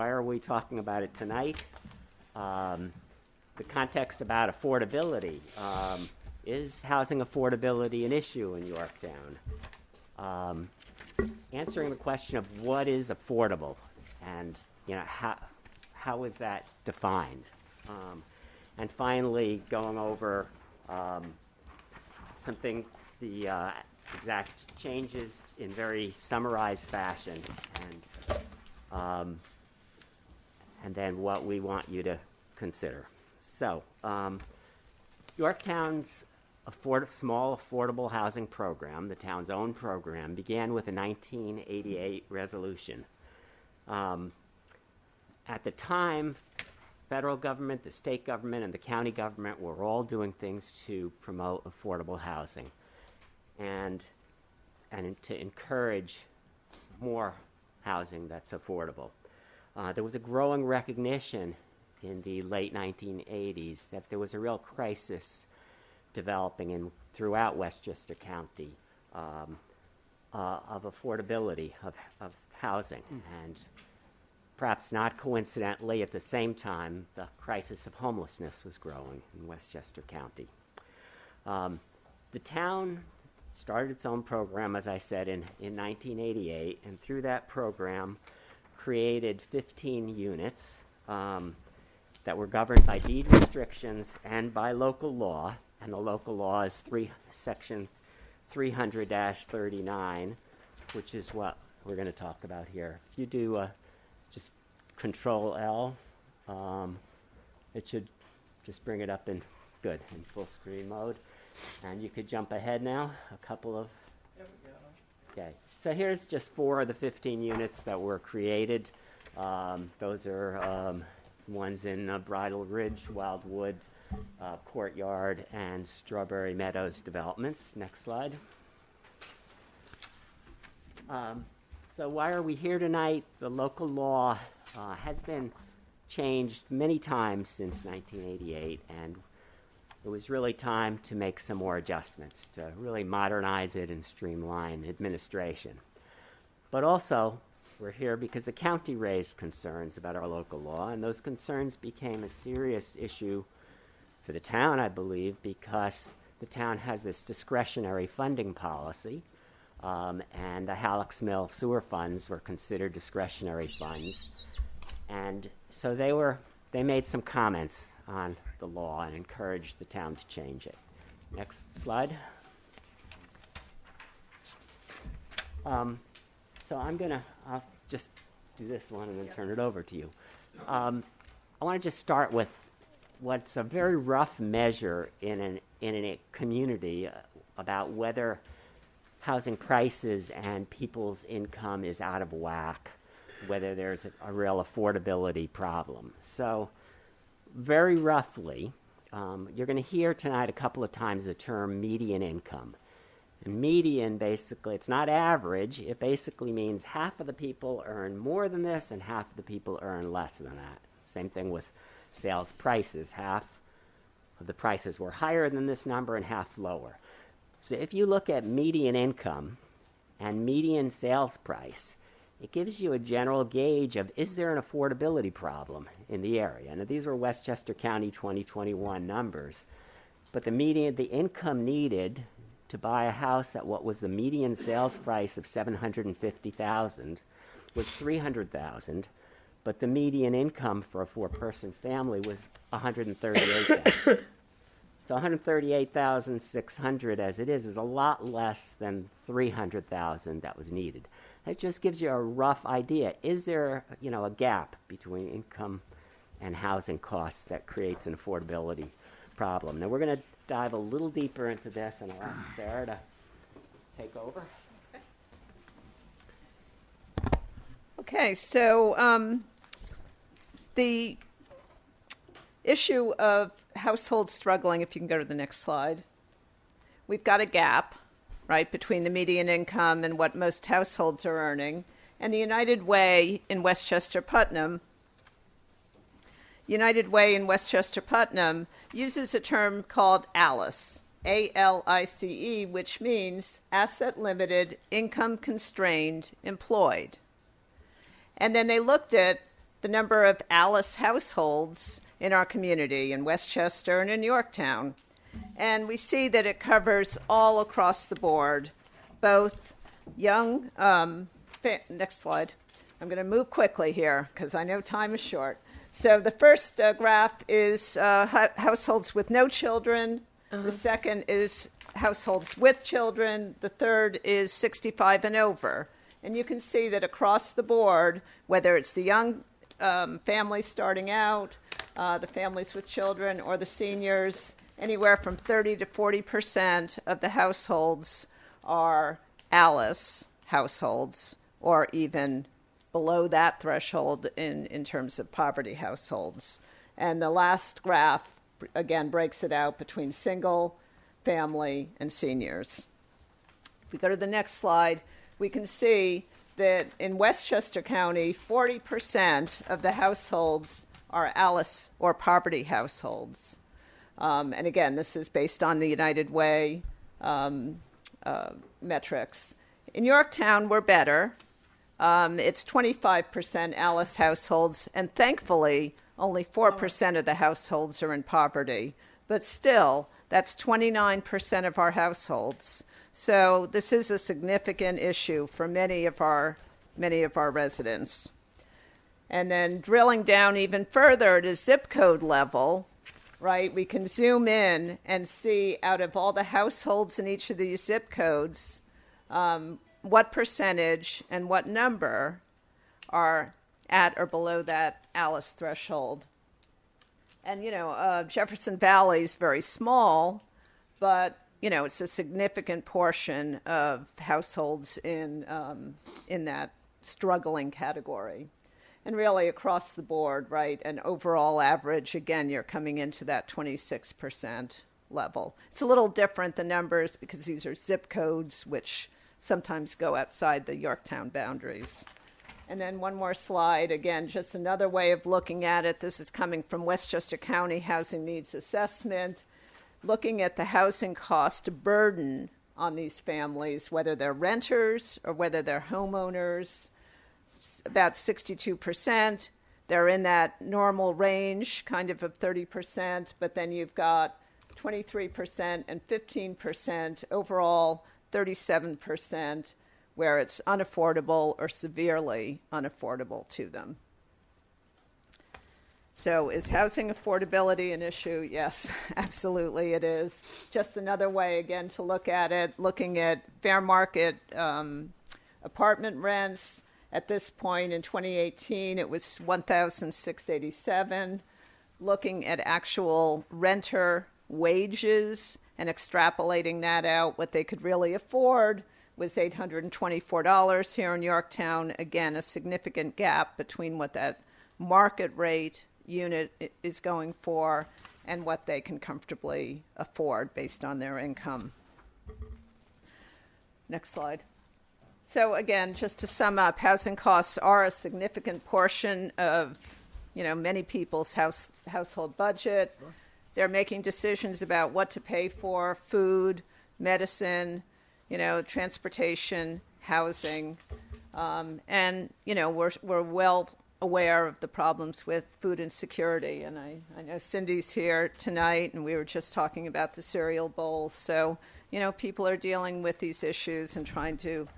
are we talking about it tonight? The context about affordability. Is housing affordability an issue in Yorktown? Answering the question of what is affordable and how is that defined? And finally, going over the exact changes in very summarized fashion, and then what we want you to consider. So, Yorktown's small affordable housing program, the town's own program, began with a 1988 resolution. At the time, federal government, the state government, and the county government were all doing things to promote affordable housing and to encourage more housing that's affordable. There was a growing recognition in the late 1980s that there was a real crisis developing throughout Westchester County of affordability of housing. And perhaps not coincidentally, at the same time, the crisis of homelessness was growing in Westchester County. The town started its own program, as I said, in 1988, and through that program created 15 units that were governed by deed restrictions and by local law, and the local law is Section 300-39, which is what we're going to talk about here. If you do just Control L, it should just bring it up in full screen mode. And you could jump ahead now, a couple of... Okay, so here's just 4 of the 15 units that were created. Those are ones in Bridle Ridge, Wildwood, Courtyard, and Strawberry Meadows developments. Next slide. So why are we here tonight? The local law has been changed many times since 1988, and it was really time to make some more adjustments to really modernize it and streamline administration. But also, we're here because the county raised concerns about our local law, and those concerns became a serious issue for the town, I believe, because the town has this discretionary funding policy, and the Halleck's Mill sewer funds were considered discretionary funds. And so they made some comments on the law and encouraged the town to change it. Next slide. So I'll just do this one and then turn it over to you. I want to just start with what's a very rough measure in a community about whether housing prices and people's income is out of whack, whether there's a real affordability problem. So very roughly, you're going to hear tonight a couple of times the term median income. And median, basically, it's not average. It basically means half of the people earn more than this and half of the people earn less than that. Same thing with sales prices. Half of the prices were higher than this number and half lower. So if you look at median income and median sales price, it gives you a general gauge of, is there an affordability problem in the area? Now, these were Westchester County 2021 numbers. but the income needed to buy a house at what was the median sales price of $750,000 was $300,000, but the median income for a four-person family was $138,000. So $138,600 as it is a lot less than $300,000 that was needed. That just gives you a rough idea. Is there, a gap between income and housing costs that creates an affordability problem? Now we're going to dive a little deeper into this, and I'll ask Sarah to take over. Okay, so the issue of households struggling, if you can go to the next slide, we've got a gap, right, between the median income and what most households are earning. And the United Way in Westchester Putnam uses a term called ALICE, A-L-I-C-E, which means asset limited, income constrained, employed. And then they looked at the number of ALICE households in our community in Westchester and in Yorktown. And we see that it covers all across the board, both young, next slide. I'm going to move quickly here because I know time is short. So the first graph is households with no children. The second is households with children. The third is 65 and over. And you can see that across the board, whether it's the young families starting out, the families with children, or the seniors, anywhere from 30 to 40% of the households are ALICE households, or even below that threshold in terms of poverty households. And the last graph, again, breaks it out between single, family, and seniors. If we go to the next slide, we can see that in Westchester County, 40% of the households are ALICE or poverty households. And again, this is based on the United Way metrics. In Yorktown, we're better. It's 25% ALICE households, and thankfully, only 4% of the households are in poverty. But still, that's 29% of our households. So this is a significant issue for many of our residents. And then drilling down even further at a zip code level, right, we can zoom in and see out of all the households in each of these zip codes, what percentage and what number are at or below that ALICE threshold. And, Jefferson Valley is very small, but, it's a significant portion of households in that struggling category. And really across the board, right, an overall average, again, you're coming into that 26% level. It's a little different, the numbers, because these are zip codes, which sometimes go outside the Yorktown boundaries. And then one more slide, again, just another way of looking at it. This is coming from Westchester County Housing Needs Assessment, looking at the housing cost burden on these families, whether they're renters or whether they're homeowners. About 62%. They're in that normal range, kind of 30%, but then you've got 23% and 15%, overall 37%, where it's unaffordable or severely unaffordable to them. So is housing affordability an issue? Yes, absolutely it is. Just another way, again, to look at it, looking at fair market apartment rents. At this point in 2018, it was $1,687. Looking at actual renter wages and extrapolating that out, what they could really afford was $824 here in Yorktown. Again, a significant gap between what that market rate unit is going for and what they can comfortably afford based on their income. Next slide. So again, just to sum up, housing costs are a significant portion of, many people's household budget. Sure. They're making decisions about what to pay for: food, medicine, transportation, housing, and we're well aware of the problems with food insecurity. And I know Cindy's here tonight, and we were just talking about the cereal bowls. So, people are dealing with these issues and trying to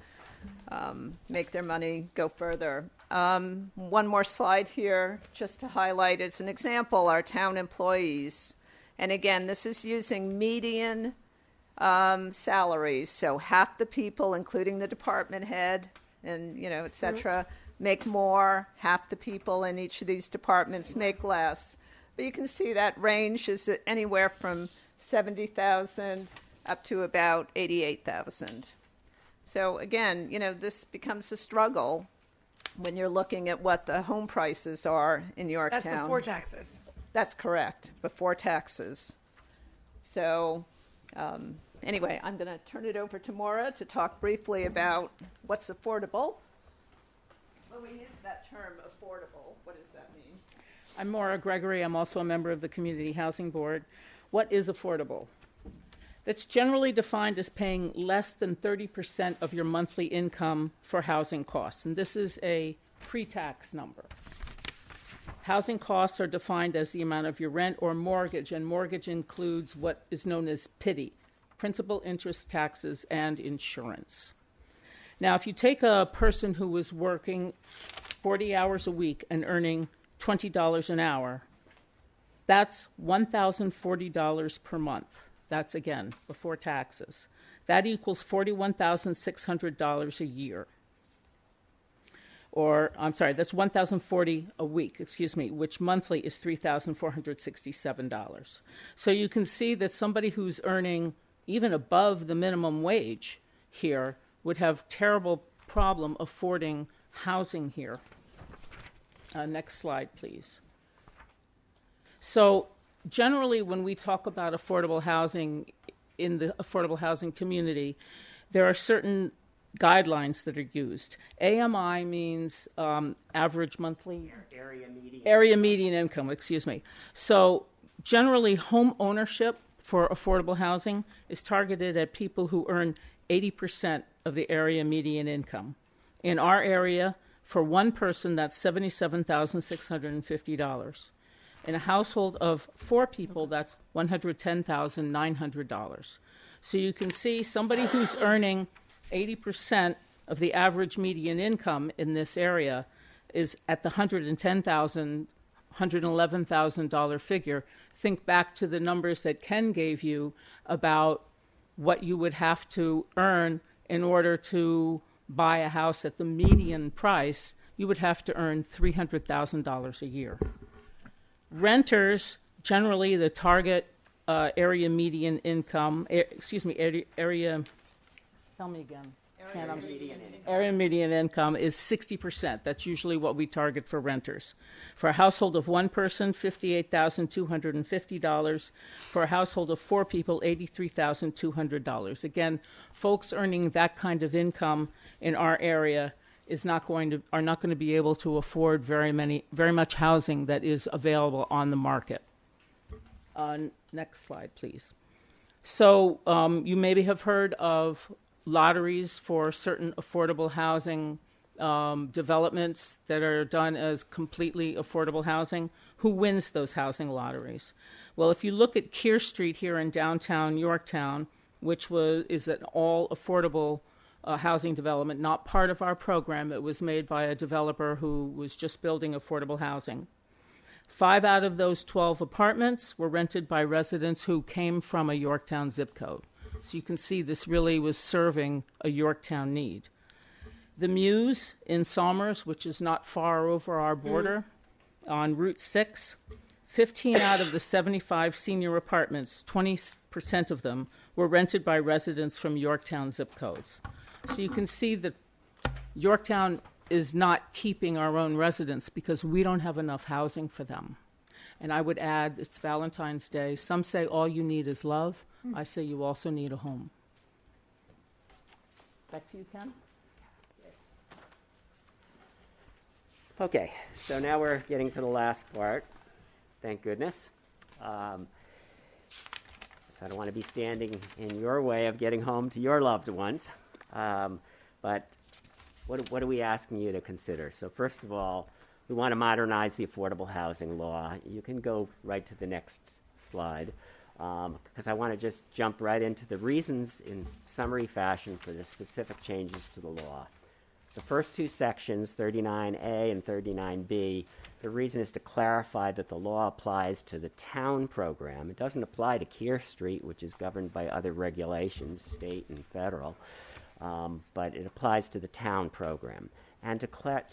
make their money go further. One more slide here, just to highlight as an example, our town employees. And again, this is using median salaries. So half the people, including the department head and, et cetera, make more. Half the people in each of these departments make less. But you can see that range is anywhere from 70,000 up to about 88,000. So again, this becomes a struggle when you're looking at what the home prices are in Yorktown. That's before taxes. That's correct, before taxes. So anyway, I'm going to turn it over to Maura to talk briefly about what's affordable. When we use that term, affordable, what does that mean? I'm Maura Gregory. I'm also a member of the Community Housing Board. What is affordable? That's generally defined as paying less than 30% of your monthly income for housing costs, and this is a pre-tax number. Housing costs are defined as the amount of your rent or mortgage, and mortgage includes what is known as PITI, principal, interest, taxes, and insurance. Now, if you take a person who is working 40 hours a week and earning $20 an hour, that's $1,040 per month. That's, again, before taxes. That equals $41,600 a year. That's $1,040 a week, which monthly is $3,467. So you can see that somebody who's earning even above the minimum wage here would have terrible problem affording housing here. Next slide, please. So generally, when we talk about affordable housing in the affordable housing community, there are certain guidelines that are used. AMI means average monthly area median income. So generally, home ownership for affordable housing is targeted at people who earn 80% of the area median income. In our area, for one person, that's $77,650. In a household of 4 people, that's $110,900. So you can see somebody who's earning 80% of the average median income in this area is at the $110,000, $111,000 figure. Think back to the numbers that Ken gave you about what you would have to earn in order to buy a house at the median price. You would have to earn $300,000 a year. Renters, generally the target area median income, area median income is 60%. That's usually what we target for renters. For a household of one person, $58,250. For a household of 4 people, $83,200. Again, folks earning that kind of income in our area are not going to be able to afford very much housing that is available on the market. Next slide, please. So you maybe have heard of lotteries for certain affordable housing developments that are done as completely affordable housing. Who wins those housing lotteries? Well, if you look at Keir Street here in downtown Yorktown, which is an all affordable housing development, not part of our program. It was made by a developer who was just building affordable housing. 5 out of those 12 apartments were rented by residents who came from a Yorktown zip code. So you can see this really was serving a Yorktown need. The Muse in Somers, which is not far over our border, on Route 6, 15 out of the 75 senior apartments, 20% of them, were rented by residents from Yorktown zip codes. So you can see that Yorktown is not keeping our own residents because we don't have enough housing for them. And I would add, it's Valentine's Day. Some say all you need is love. I say you also need a home. Back to you, Ken. Okay, so now we're getting to the last part. Thank goodness. So I don't want to be standing in your way of getting home to your loved ones. But what are we asking you to consider? So first of all, we want to modernize the affordable housing law. You can go right to the next slide, because I want to just jump right into the reasons in summary fashion for the specific changes to the law. The first two sections, 39A and 39B, the reason is to clarify that the law applies to the town program. It doesn't apply to Kear Street, which is governed by other regulations, state and federal, but it applies to the town program. And to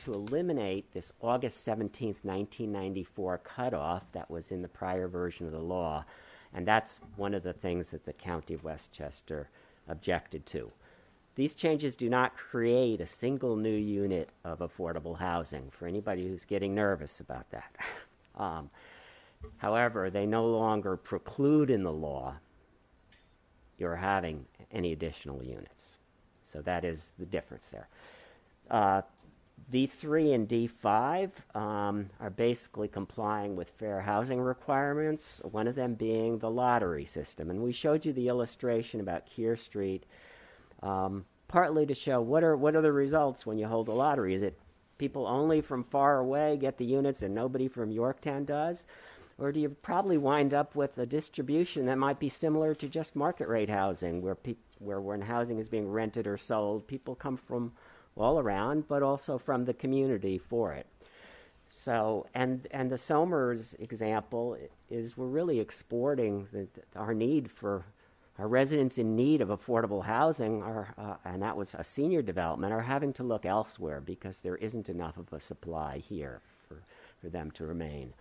eliminate this August 17th, 1994 cutoff that was in the prior version of the law, and that's one of the things that the County of Westchester objected to. These changes do not create a single new unit of affordable housing, for anybody who's getting nervous about that. However, they no longer preclude in the law your having any additional units. So that is the difference there. D3 and D5 are basically complying with fair housing requirements, one of them being the lottery system. And we showed you the illustration about Kear Street, partly to show what are the results when you hold a lottery. Is it people only from far away get the units and nobody from Yorktown does? Or do you probably wind up with a distribution that might be similar to just market rate housing, where when housing is being rented or sold, people come from all around, but also from the community for it. So, and the Somers example is we're really exporting our need for our residents in need of affordable housing, and that was a senior development, are having to look elsewhere because there isn't enough of a supply here for them to remain.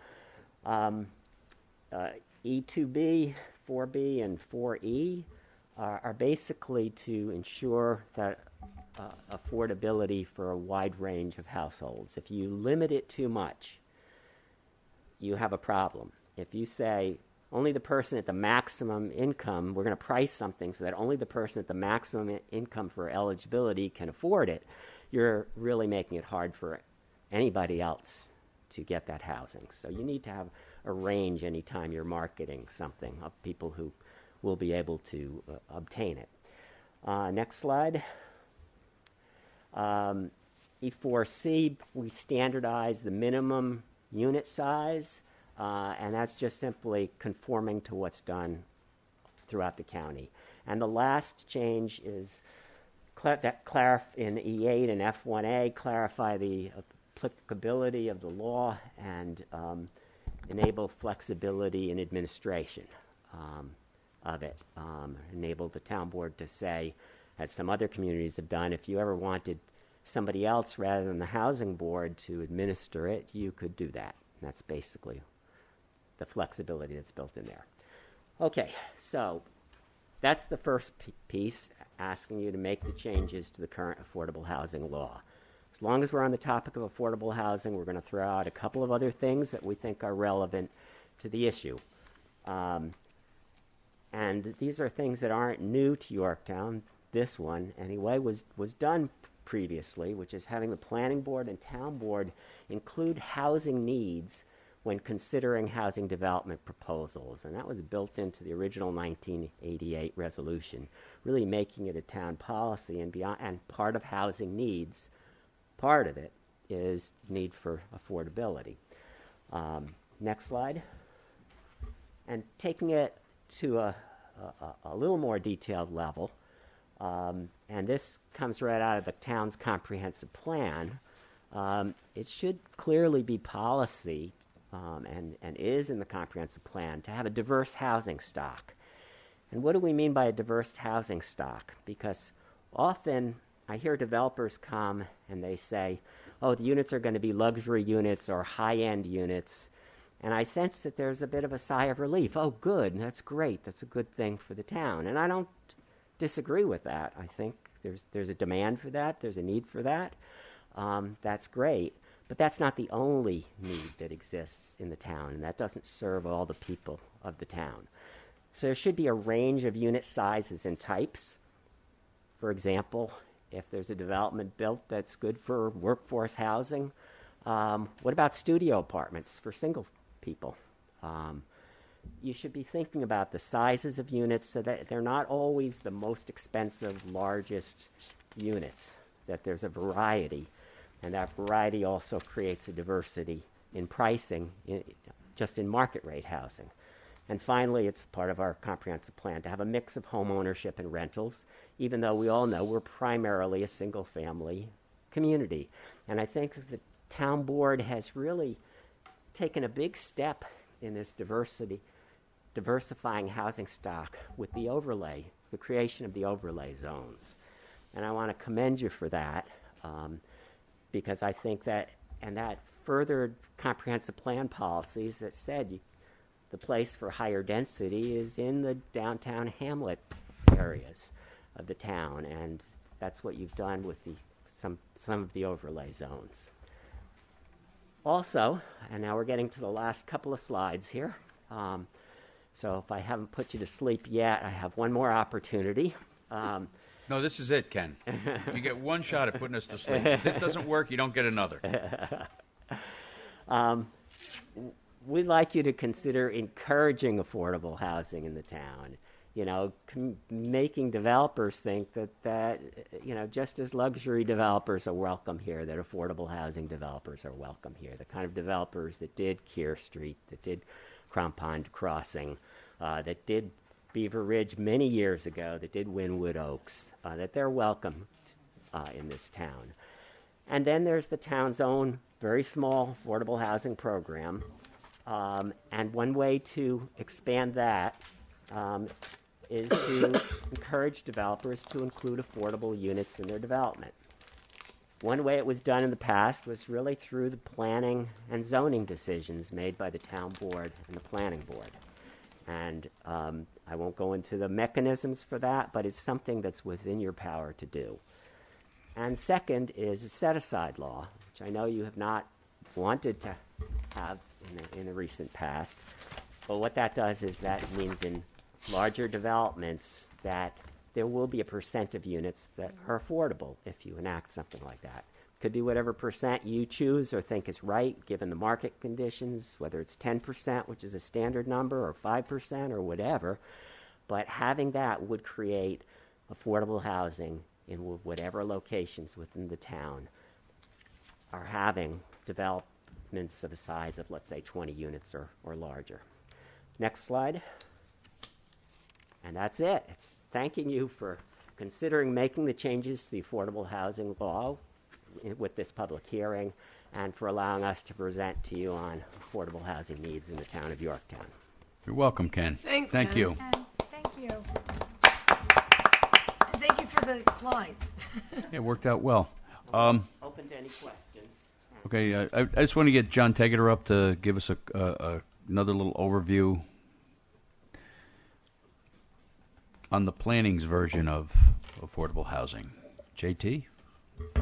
E2B, 4B, and 4E are basically to ensure that affordability for a wide range of households. If you limit it too much, you have a problem. If you say only the person at the maximum income, we're going to price something so that only the person at the maximum income for eligibility can afford it, you're really making it hard for anybody else to get that housing. So you need to have a range anytime you're marketing something of people who will be able to obtain it. Next slide. E4C, we standardize the minimum unit size, and that's just simply conforming to what's done throughout the county. And the last change is in E8 and F1A, clarify the applicability of the law and enable flexibility in administration of it. Enable the town board to say, as some other communities have done, if you ever wanted somebody else rather than the housing board to administer it, you could do that. And that's basically the flexibility that's built in there. Okay, so that's the first piece, asking you to make the changes to the current affordable housing law. As long as we're on the topic of affordable housing, we're going to throw out a couple of other things that we think are relevant to the issue. And these are things that aren't new to Yorktown. This one, anyway, was done previously, which is having the planning board and town board include housing needs when considering housing development proposals. And that was built into the original 1988 resolution, really making it a town policy and beyond. And part of housing needs, part of it is need for affordability. Next slide. And taking it to a little more detailed level, and this comes right out of the town's comprehensive plan. It should clearly be policy, and is in the comprehensive plan, to have a diverse housing stock. And what do we mean by a diverse housing stock? Because often I hear developers come and they say, oh, the units are going to be luxury units or high-end units. And I sense that there's a bit of a sigh of relief. Oh, good, that's great. That's a good thing for the town. And I don't disagree with that. I think there's a demand for that. There's a need for that. That's great. But that's not the only need that exists in the town, and that doesn't serve all the people of the town. So there should be a range of unit sizes and types. For example, if there's a development built that's good for workforce housing, what about studio apartments for single people? You should be thinking about the sizes of units so that they're not always the most expensive, largest units, that there's a variety. And that variety also creates a diversity in pricing, just in market rate housing. And finally, it's part of our comprehensive plan to have a mix of home ownership and rentals, even though we all know we're primarily a single-family community. And I think the town board has really taken a big step in this diversifying housing stock with the overlay, the creation of the overlay zones. And I want to commend you for that, because I think that, and that furthered comprehensive plan policies that said the place for higher density is in the downtown hamlet areas of the town, and that's what you've done with some of the overlay zones. Also, and now we're getting to the last couple of slides here, so if I haven't put you to sleep yet, I have one more opportunity. No, this is it, Ken. You get one shot at putting us to sleep. If this doesn't work, you don't get another. We'd like you to consider encouraging affordable housing in the town. You know, making developers think that you know, just as luxury developers are welcome here, that affordable housing developers are welcome here. The kind of developers that did Kear Street, that did Crown Pond Crossing, that did Beaver Ridge many years ago, that did Wynwood Oaks, that they're welcome in this town. And then there's the town's own very small affordable housing program. And one way to expand that is to encourage developers to include affordable units in their development. One way it was done in the past was really through the planning and zoning decisions made by the town board and the planning board. And I won't go into the mechanisms for that, but it's something that's within your power to do. And second is a set-aside law, which I know you have not wanted to have in the recent past. But what that does is that means in larger developments that there will be a percent of units that are affordable if you enact something like that. Could be whatever percent you choose or think is right given the market conditions, whether it's 10%, which is a standard number, or 5% or whatever. But having that would create affordable housing in whatever locations within the town are having developments of a size of, let's say, 20 units or larger. Next slide. And that's it. It's thanking you for considering making the changes to the affordable housing law with this public hearing, and for allowing us to present to you on affordable housing needs in the town of Yorktown. You're welcome, Ken. Thanks, Thank Ken. you. Thank you. And thank you for the slides. It worked out well. Open to any questions. Okay, I just want to get John Tegeter up to give us another little overview on the planning's version of affordable housing. JT? I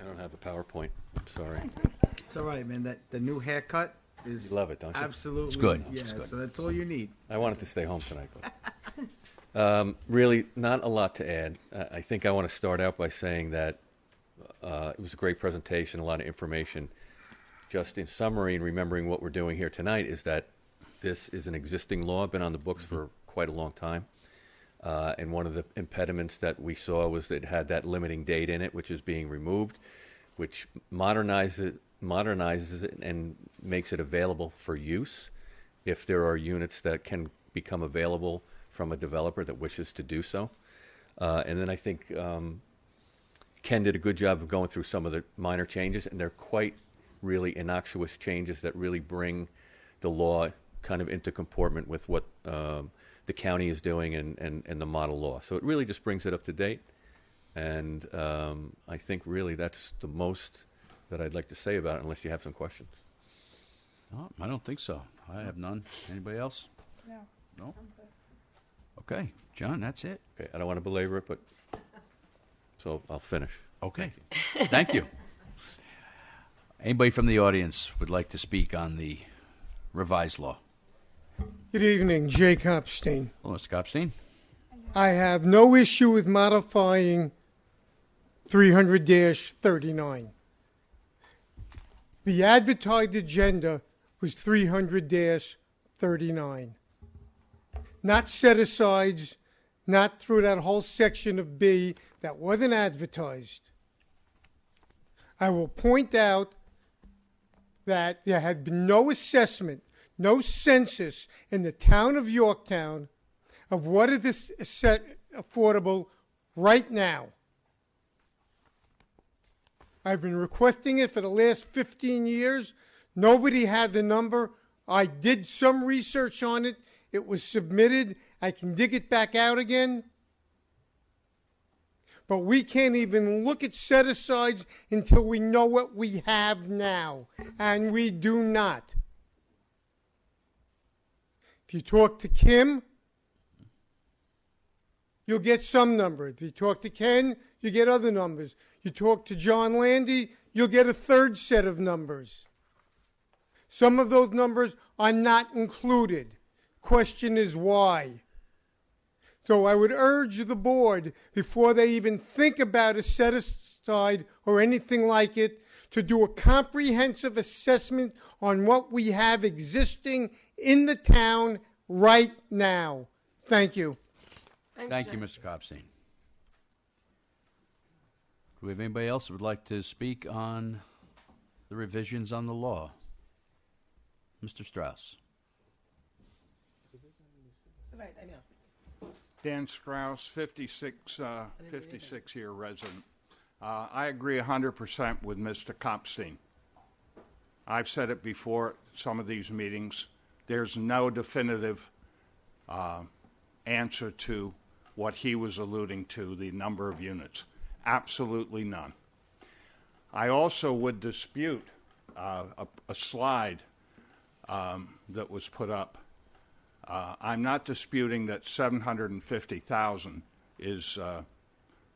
don't have a PowerPoint. I'm sorry. It's all right, man. The new haircut is You love it, don't you? absolutely It's good. Yeah, It's good. so that's all you need. I wanted to stay home tonight, but really not a lot to add. I think I want to start out by saying that it was a great presentation, a lot of information. Just in summary, and remembering what we're doing here tonight, is that this is an existing law, been on the books for quite a long time. And one of the impediments that we saw was that it had that limiting date in it, which is being removed, which modernizes it and makes it available for use if there are units that can become available from a developer that wishes to do so. And then I think Ken did a good job of going through some of the minor changes, and they're quite really innocuous changes that really bring the law kind of into comportment with what the county is doing and the model law. So it really just brings it up to date. And I think really that's the most that I'd like to say about it, unless you have some questions. No, I don't think so. I have none. Anybody else? No. No? Okay, John, that's it. Okay, I don't want to belabor it, but so I'll finish. Okay. Thank you. Anybody from the audience would like to speak on the revised law? Good evening, Jay Kopstein. Hello, Mr. Kopstein. I have no issue with modifying 300-39. The advertised agenda was 300-39. Not set-asides, not through that whole section of B that wasn't advertised. I will point out that there had been no assessment, no census in the town of Yorktown of what is affordable right now. I've been requesting it for the last 15 years. Nobody had the number. I did some research on it. It was submitted. I can dig it back out again. But we can't even look at set-asides until we know what we have now, and we do not. If you talk to Kim, you'll get some number. If you talk to Ken, you get other numbers. You talk to John Landy, you'll get a third set of numbers. Some of those numbers are not included. Question is why? So I would urge the board, before they even think about a set-aside or anything like it, to do a comprehensive assessment on what we have existing in the town right now. Thank you. Thank you, Mr. Copstein. Do we have anybody else who would like to speak on the revisions on the law? Mr. Strauss. Right, I know. Dan Strauss, 56-year resident. I agree 100% with Mr. Copstein. I've said it before at some of these meetings. There's no definitive answer to what he was alluding to, the number of units. Absolutely none. I also would dispute a slide that was put up. I'm not disputing that $750,000 is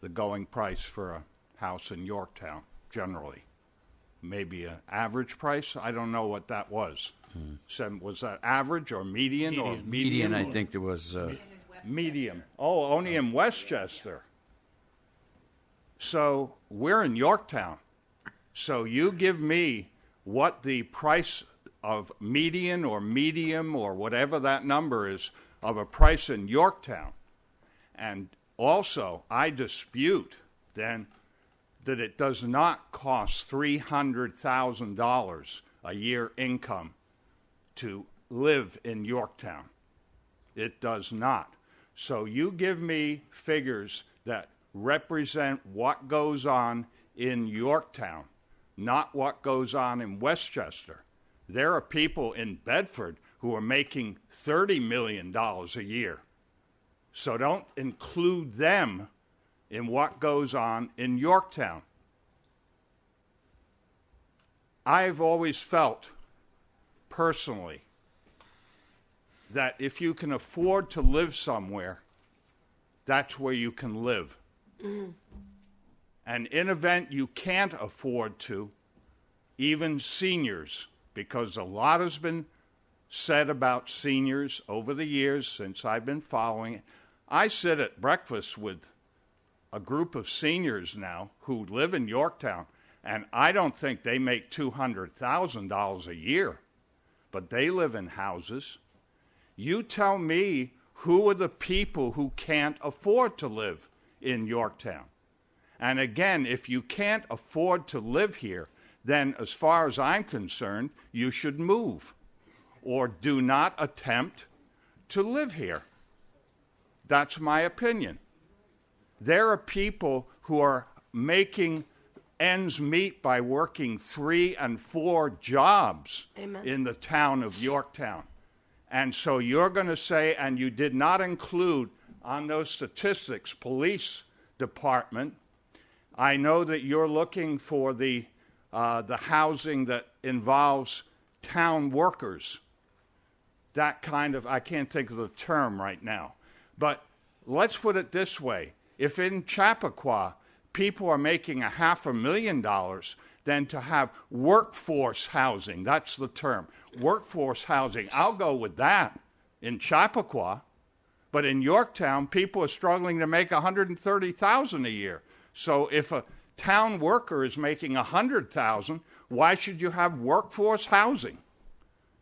the going price for a house in Yorktown, generally. Maybe an average price? I don't know what that was. Was that average or median? Or Median, I think there was... medium. Oh, only in Westchester. So we're in Yorktown. So you give me what the price of median or medium or whatever that number is of a price in Yorktown. And also, I dispute then that it does not cost $300,000 a year income to live in Yorktown. It does not. So you give me figures that represent what goes on in Yorktown, not what goes on in Westchester. There are people in Bedford who are making $30 million a year. So don't include them in what goes on in Yorktown. I've always felt, personally, that if you can afford to live somewhere, that's where you can live. And in event you can't afford to, even seniors, because a lot has been said about seniors over the years since I've been following it. I sit at breakfast with a group of seniors now who live in Yorktown, and I don't think they make $200,000 a year, but they live in houses. You tell me who are the people who can't afford to live in Yorktown. And again, if you can't afford to live here, then as far as I'm concerned, you should move or do not attempt to live here. That's my opinion. There are people who are making ends meet by working 3 and 4 jobs in the town of Yorktown. And so you're going to say, and you did not include on those statistics, police department. I know that you're looking for the housing that involves town workers. That kind of, I can't think of the term right now. But let's put it this way. If in Chappaqua people are making $500,000, then to have workforce housing, that's the term, workforce housing, I'll go with that in Chappaqua. But in Yorktown, people are struggling to make $130,000 a year. So if a town worker is making $100,000, why should you have workforce housing?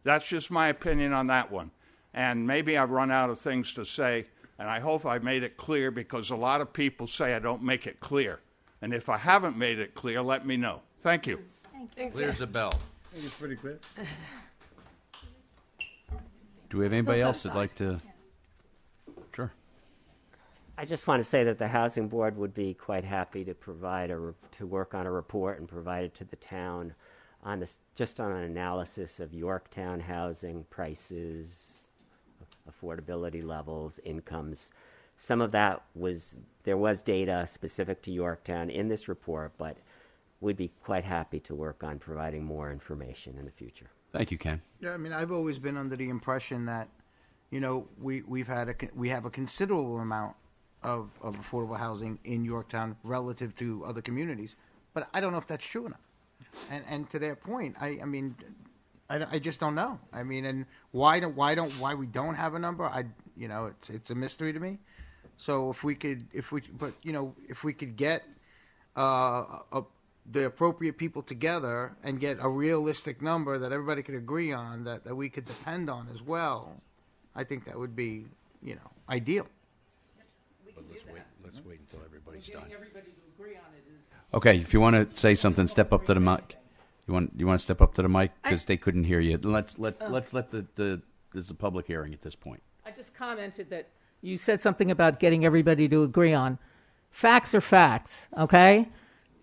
That's just my opinion on that one. And maybe I've run out of things to say, and I hope I made it clear, because a lot of people say I don't make it clear. And if I haven't made it clear, let me know. Thank you. Thanks, Clear as a bell. I think it's pretty clear. Do we have anybody else that'd like to? Sure. I just want to say that the Housing Board would be quite happy to provide to work on a report and provide it to the town on this, just on an analysis of Yorktown housing prices, affordability levels, incomes. Some of that there was data specific to Yorktown in this report, but we'd be quite happy to work on providing more information in the future. Thank you, Ken. Yeah, I mean, I've always been under the impression that, we have a considerable amount of affordable housing in Yorktown relative to other communities, but I don't know if that's true enough. And to their point, I just don't know. I mean, and why we don't have a number? It's a mystery to me. So if we could get the appropriate people together and get a realistic number that everybody could agree on, that we could depend on as well, I think that would be, ideal. Let's wait until everybody's done. Everybody to agree on it is. Okay, if you want to say something, step up to the mic. You want to step up to the mic because they couldn't hear you. Let's let this is a public hearing at this point. I just commented that you said something about getting everybody to agree on. Facts are facts, okay?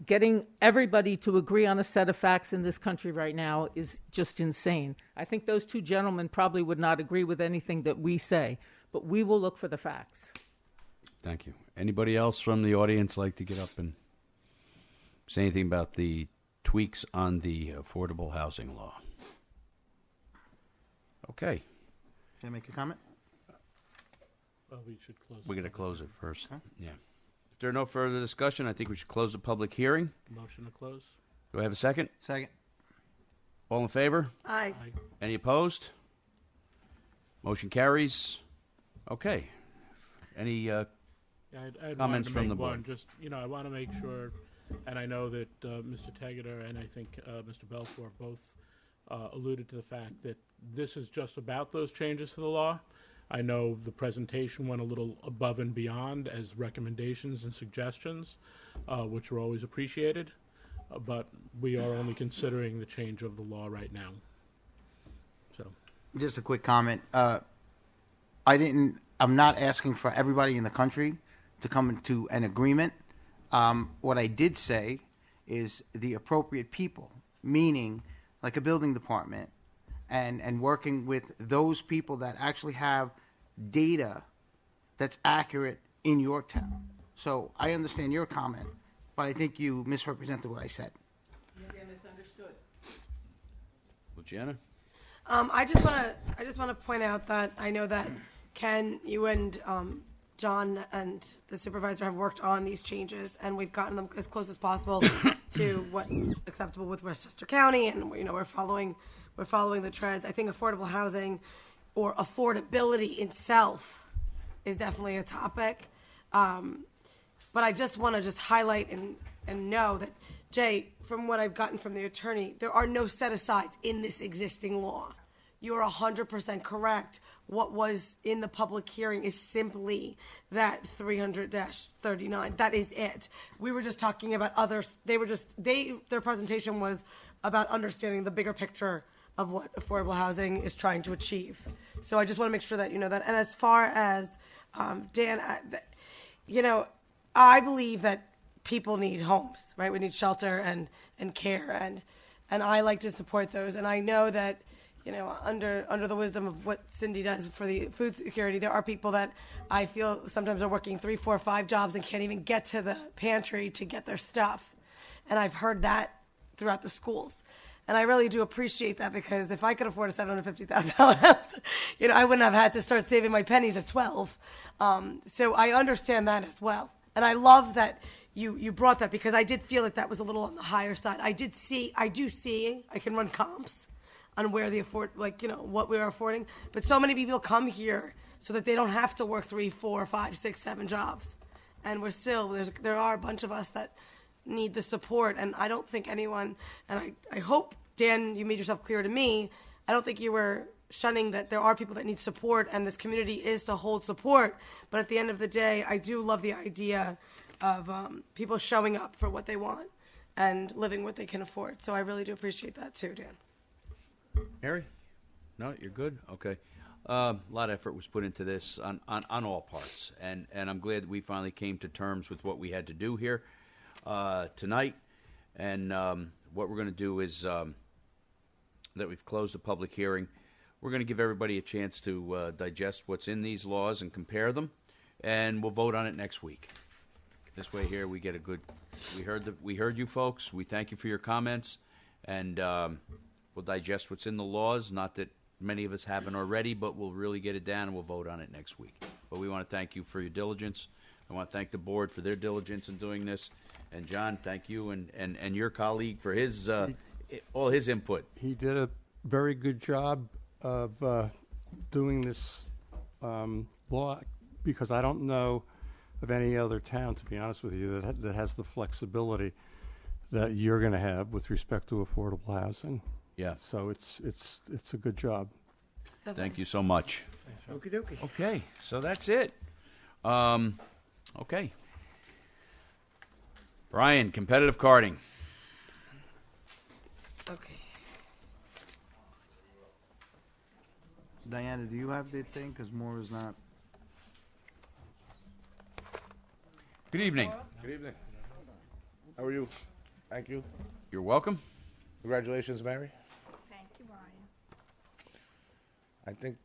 Getting everybody to agree on a set of facts in this country right now is just insane. I think those two gentlemen probably would not agree with anything that we say, but we will look for the facts. Thank you. Anybody else from the audience like to get up and say anything about the tweaks on the affordable housing law? Okay. Can I make a comment? Well, we should close. We're going to close it first. Huh? Yeah. If there are no further discussion, I think we should close the public hearing. Motion to close. Do I have a second? Second. All in favor? Aye. Any opposed? Motion carries. Okay. Any I'd comments wanted to from make the board? one. Just, I want to make sure, and I know that Mr. Tegeter and I think Mr. Belfour both alluded to the fact that this is just about those changes to the law. I know the presentation went a little above and beyond as recommendations and suggestions, which are always appreciated, but we are only considering the change of the law right now. So, just a quick comment. I'm not asking for everybody in the country to come into an agreement. What I did say is the appropriate people, meaning like a building department, and working with those people that actually have data that's accurate in Yorktown. So I understand your comment, but I think you misrepresented what I said. Maybe I misunderstood. Luciana? I just want to point out that I know that Ken, you and John and the supervisor have worked on these changes, and we've gotten them as close as possible to what's acceptable with Westchester County, and we're following the trends. I think affordable housing or affordability itself is definitely a topic, but I just want to highlight and know that, Jay, from what I've gotten from the attorney, there are no set-asides in this existing law. You're 100% correct. What was in the public hearing is simply that 300-39. That is it. We were just talking about others. Their presentation was about understanding the bigger picture of what affordable housing is trying to achieve. So I just want to make sure that you know that. And as far as Dan, I believe that people need homes, right? We need shelter and care, and I like to support those. And I know that, under the wisdom of what Cindy does for the food security, there are people that I feel sometimes are working 3, 4, 5 jobs and can't even get to the pantry to get their stuff. And I've heard that throughout the schools. And I really do appreciate that, because if I could afford a $750,000 house, I wouldn't have had to start saving my pennies at 12. So I understand that as well. And I love that you brought that, because I did feel like that was a little on the higher side. I do see, I can run comps on where they afford, what we are affording. But so many people come here so that they don't have to work 3, 4, 5, 6, 7 jobs. And there are a bunch of us that need the support. And I don't think anyone, and I hope, Dan, you made yourself clear to me, I don't think you were shunning that there are people that need support, and this community is to hold support. But at the end of the day, I do love the idea of people showing up for what they want. and living what they can afford. So I really do appreciate that too, Dan. Harry? No, you're good? Okay. A lot of effort was put into this on all parts, and I'm glad that we finally came to terms with what we had to do here tonight. And what we're going to do is that we've closed the public hearing. We're going to give everybody a chance to digest what's in these laws and compare them, and we'll vote on it next week. This way here we get a good. We heard you folks. We thank you for your comments, and we'll digest what's in the laws. Not that many of us haven't already, but we'll really get it down and we'll vote on it next week. But we want to thank you for your diligence. I want to thank the board for their diligence in doing this, and John, thank you and your colleague for his all his input. He did a very good job of doing this law, because I don't know of any other town, to be honest with you, that has the flexibility that you're going to have with respect to affordable housing. Yeah. So it's a good job. Thank you so much. Okie dokie. Okay, so that's it. Okay. Brian, competitive karting. Okay. Diana, do you have the thing? Because Maura's not. Good evening. Good evening. How are you? Thank you. You're welcome. Congratulations, Mary. Thank you, Brian. I think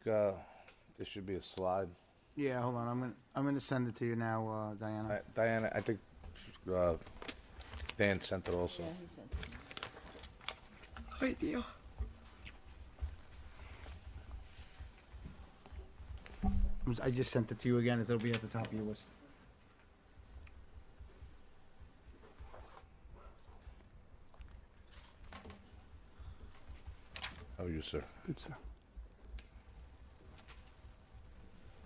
this should be a slide. Yeah, hold on. I'm gonna send it to you now, Diana. Diana, I think Dan sent it also. Right there. I just sent it to you again. It'll be at the top of your list. How are you, sir? Good, sir.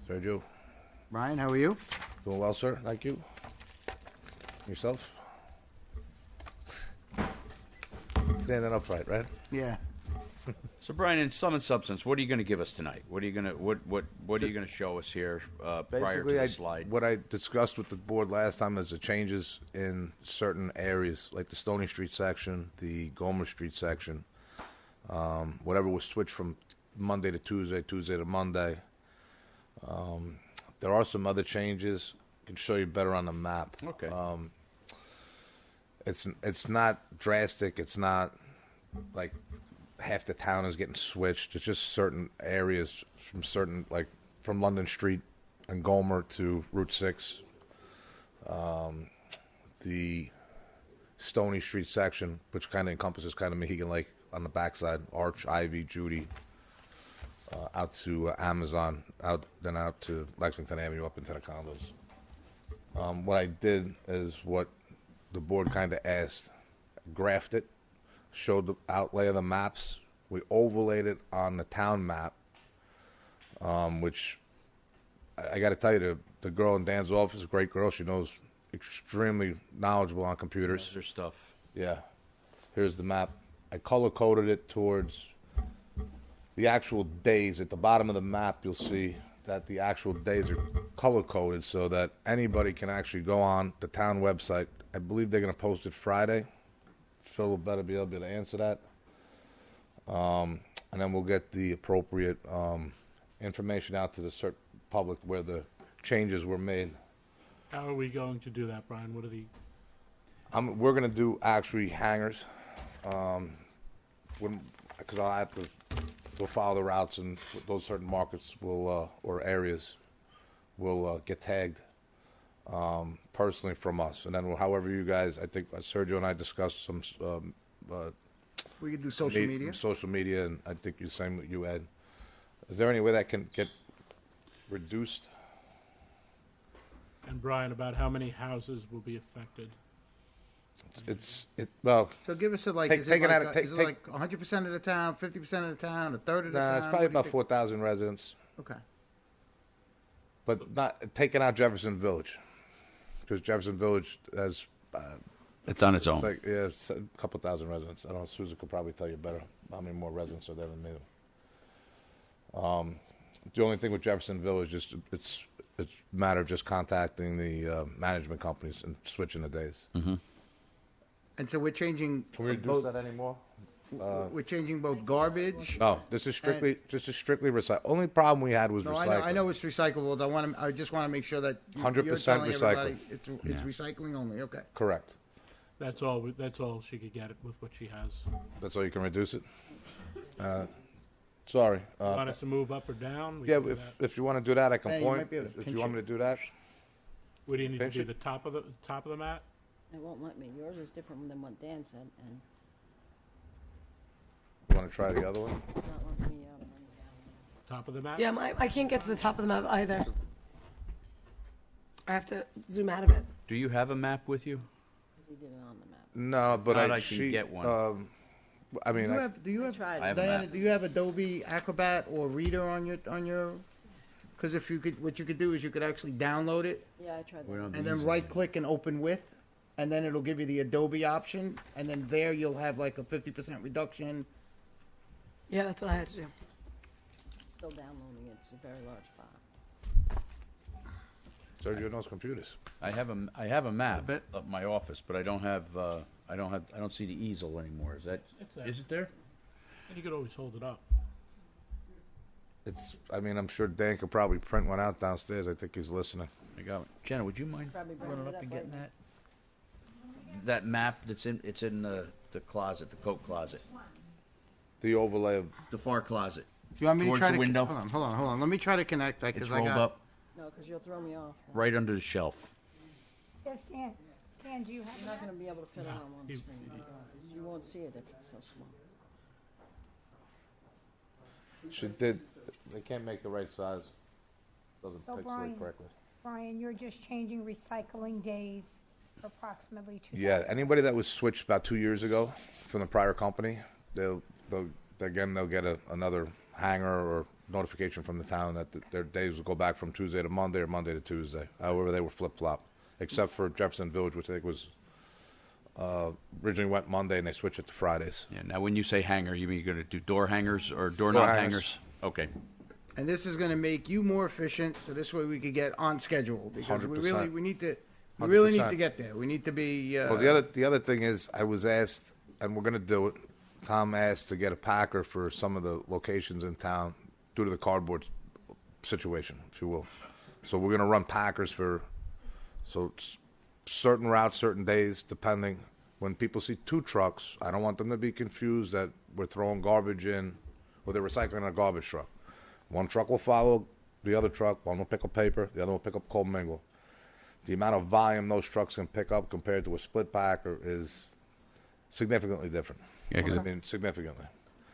Sergio? Brian, how are you? Doing well, sir. Thank you. Yourself? Standing upright, right? Yeah. So, Brian, in sum and substance, what are you going to give us tonight? What are you going to what are you going to show us here prior to Basically, the slide? what I discussed with the board last time is the changes in certain areas, like the Stony Street section, the Gomer Street section, whatever was switched from Monday to Tuesday, Tuesday to Monday. There are some other changes. I can show you better on the map. Okay. It's not drastic. It's not like half the town is getting switched. It's just certain areas from London Street and Gomer to Route 6. The Stony Street section, which kind of encompasses kind of Mohegan Lake on the backside, Arch, Ivy, Judy, out to Amazon, out to Lexington Avenue, up into the condos. What I did is what the board kind of asked. Graphed it, showed the outlay of the maps. We overlaid it on the town map, which I got to tell you, the girl in Dan's office is a great girl. She knows extremely knowledgeable on computers. Their stuff. Yeah. Here's the map. I color-coded it towards the actual days. At the bottom of the map, you'll see that the actual days are color-coded so that anybody can actually go on the town website. I believe they're going to post it Friday. Phil will better be able to answer that. And then we'll get the appropriate information out to the public where the changes were made. How are we going to do that, Brian? What are the... We're going to do actually hangers. Because I'll have to we'll follow the routes, and those certain markets will or areas will get tagged personally from us. And then however you guys, I think Sergio and I discussed some we could do social media. Social media, and I think you're saying what you had. Is there any way that can get reduced? And Brian, about how many houses will be affected? Well. So give us a is it like 100% of the town, 50% of the town, a third of the town? It's probably about 4,000 residents. Okay. But not taking out Jefferson Village, because Jefferson Village has. It's on its own. It's a couple thousand residents. I don't know. Susan could probably tell you better how many more residents are there than me. The only thing with Jefferson Village is it's a matter of just contacting the management companies and switching the days. Mm-hmm. And so we're changing. Can we reduce both, that anymore? We're changing both garbage. No, this is strictly recycle. Only problem we had was No, recycling. I know it's recyclables. I just want to make sure that 100% you're telling everybody recycled. It's recycling only. Okay. Correct. That's all. That's all she could get with what she has. That's all you can reduce it. Sorry. Want us to move up or down? We Yeah, can do that. if you want to do that, I can Yeah, you point. might be able to If pinch you want me it. to do that, What do you need pinch to do? it? The top of the mat? It won't let me. Yours is different than what Dan said, and you want to try the other one? it's not letting me up. Top of the mat? Yeah, I can't get to the top of the map either. I have to zoom out of it. Do you have a map with you? Because he did it on the map. No, but Not I I can she, get one. I mean, Do you have tried. I have a Diana? map. Do you have Adobe Acrobat or Reader on your? Because if you could, what you could do is you could actually download it Yeah, I tried that. and then right click and open with, and then it'll give you the Adobe option, and then there you'll have like a 50% reduction. Yeah, that's what I had to do. Still downloading it. It's a very large file. Sergio knows computers. I have a map of my office, but I don't see the easel anymore. Is that? It's there. Is it there? And you could always hold it up. I mean, I'm sure Dan could probably print one out downstairs. I think he's listening. I got it. Jenna, would you mind Probably bring running it up up and right getting now. that map? It's in the closet, the coat closet, The overlay of the far closet. You want me Towards to try the to window. Hold on. Let me try to connect that It's because I rolled got. up No, because you'll throw me off. right under the shelf. Yes, Dan. Dan, do you have You're not going to be able to fit it No, on one you- screen. You won't see it if it's so small. they can't make the right size. Doesn't So pixelate Brian, correctly. Brian, you're just changing recycling days for approximately 2 Yeah, anybody that was switched about 2 years ago from the prior company, they'll get another hanger or notification from the town that their days will go back from Tuesday to Monday or Monday to Tuesday. However, they were flip-flop, except for Jefferson Village, which I think was originally went Monday and they switched it to Fridays. Yeah. Now, when you say hanger, you mean you're going to do door hangers or doorknob Door hangers? hangers. Okay. And this is going to make you more efficient, so this way we could get on schedule because 100%. we need to 100%. get there. We need to be. Well, the other thing is, I was asked, and we're going to do it. Tom asked to get a packer for some of the locations in town due to the cardboard situation, if you will. So we're going to run packers for certain routes, certain days, depending. When people see 2 trucks, I don't want them to be confused that we're throwing garbage in or they're recycling in a garbage truck. One truck will follow the other truck. One will pick up paper. The other will pick up cold mingle. The amount of volume those trucks can pick up compared to a split packer is significantly different. Yeah, 'cause I mean, significantly.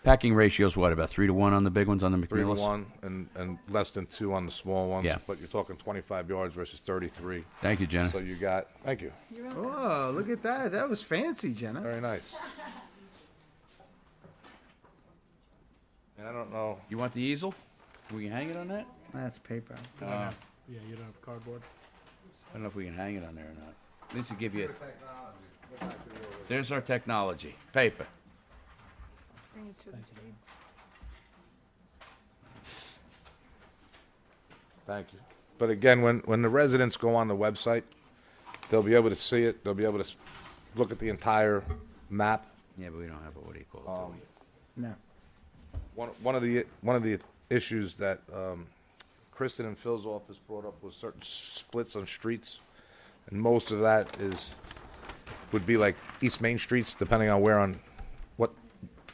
Packing ratio's what, about 3 to 1 on the big ones, on the 3 to McNeilus? 1 and less than 2 on the small ones. Yeah. But you're talking 25 yards versus 33. Thank you, Jenna. So you got, thank you. Oh, look at that! That was fancy, Jenna. Very nice. And I don't know. You want the easel? We can hang it on that? That's paper. Yeah, you don't have cardboard. I don't know if we can hang it on there or not. At least to give you. There's our technology. Paper. Bring it to the table. Thank you. But again, when the residents go on the website, they'll be able to see it. They'll be able to look at the entire map. Yeah, but we don't have a, what do you call it? No. One of the issues that Kristen and Phil's office brought up was certain splits on streets, and most of that would be like East Main Streets, depending on where on what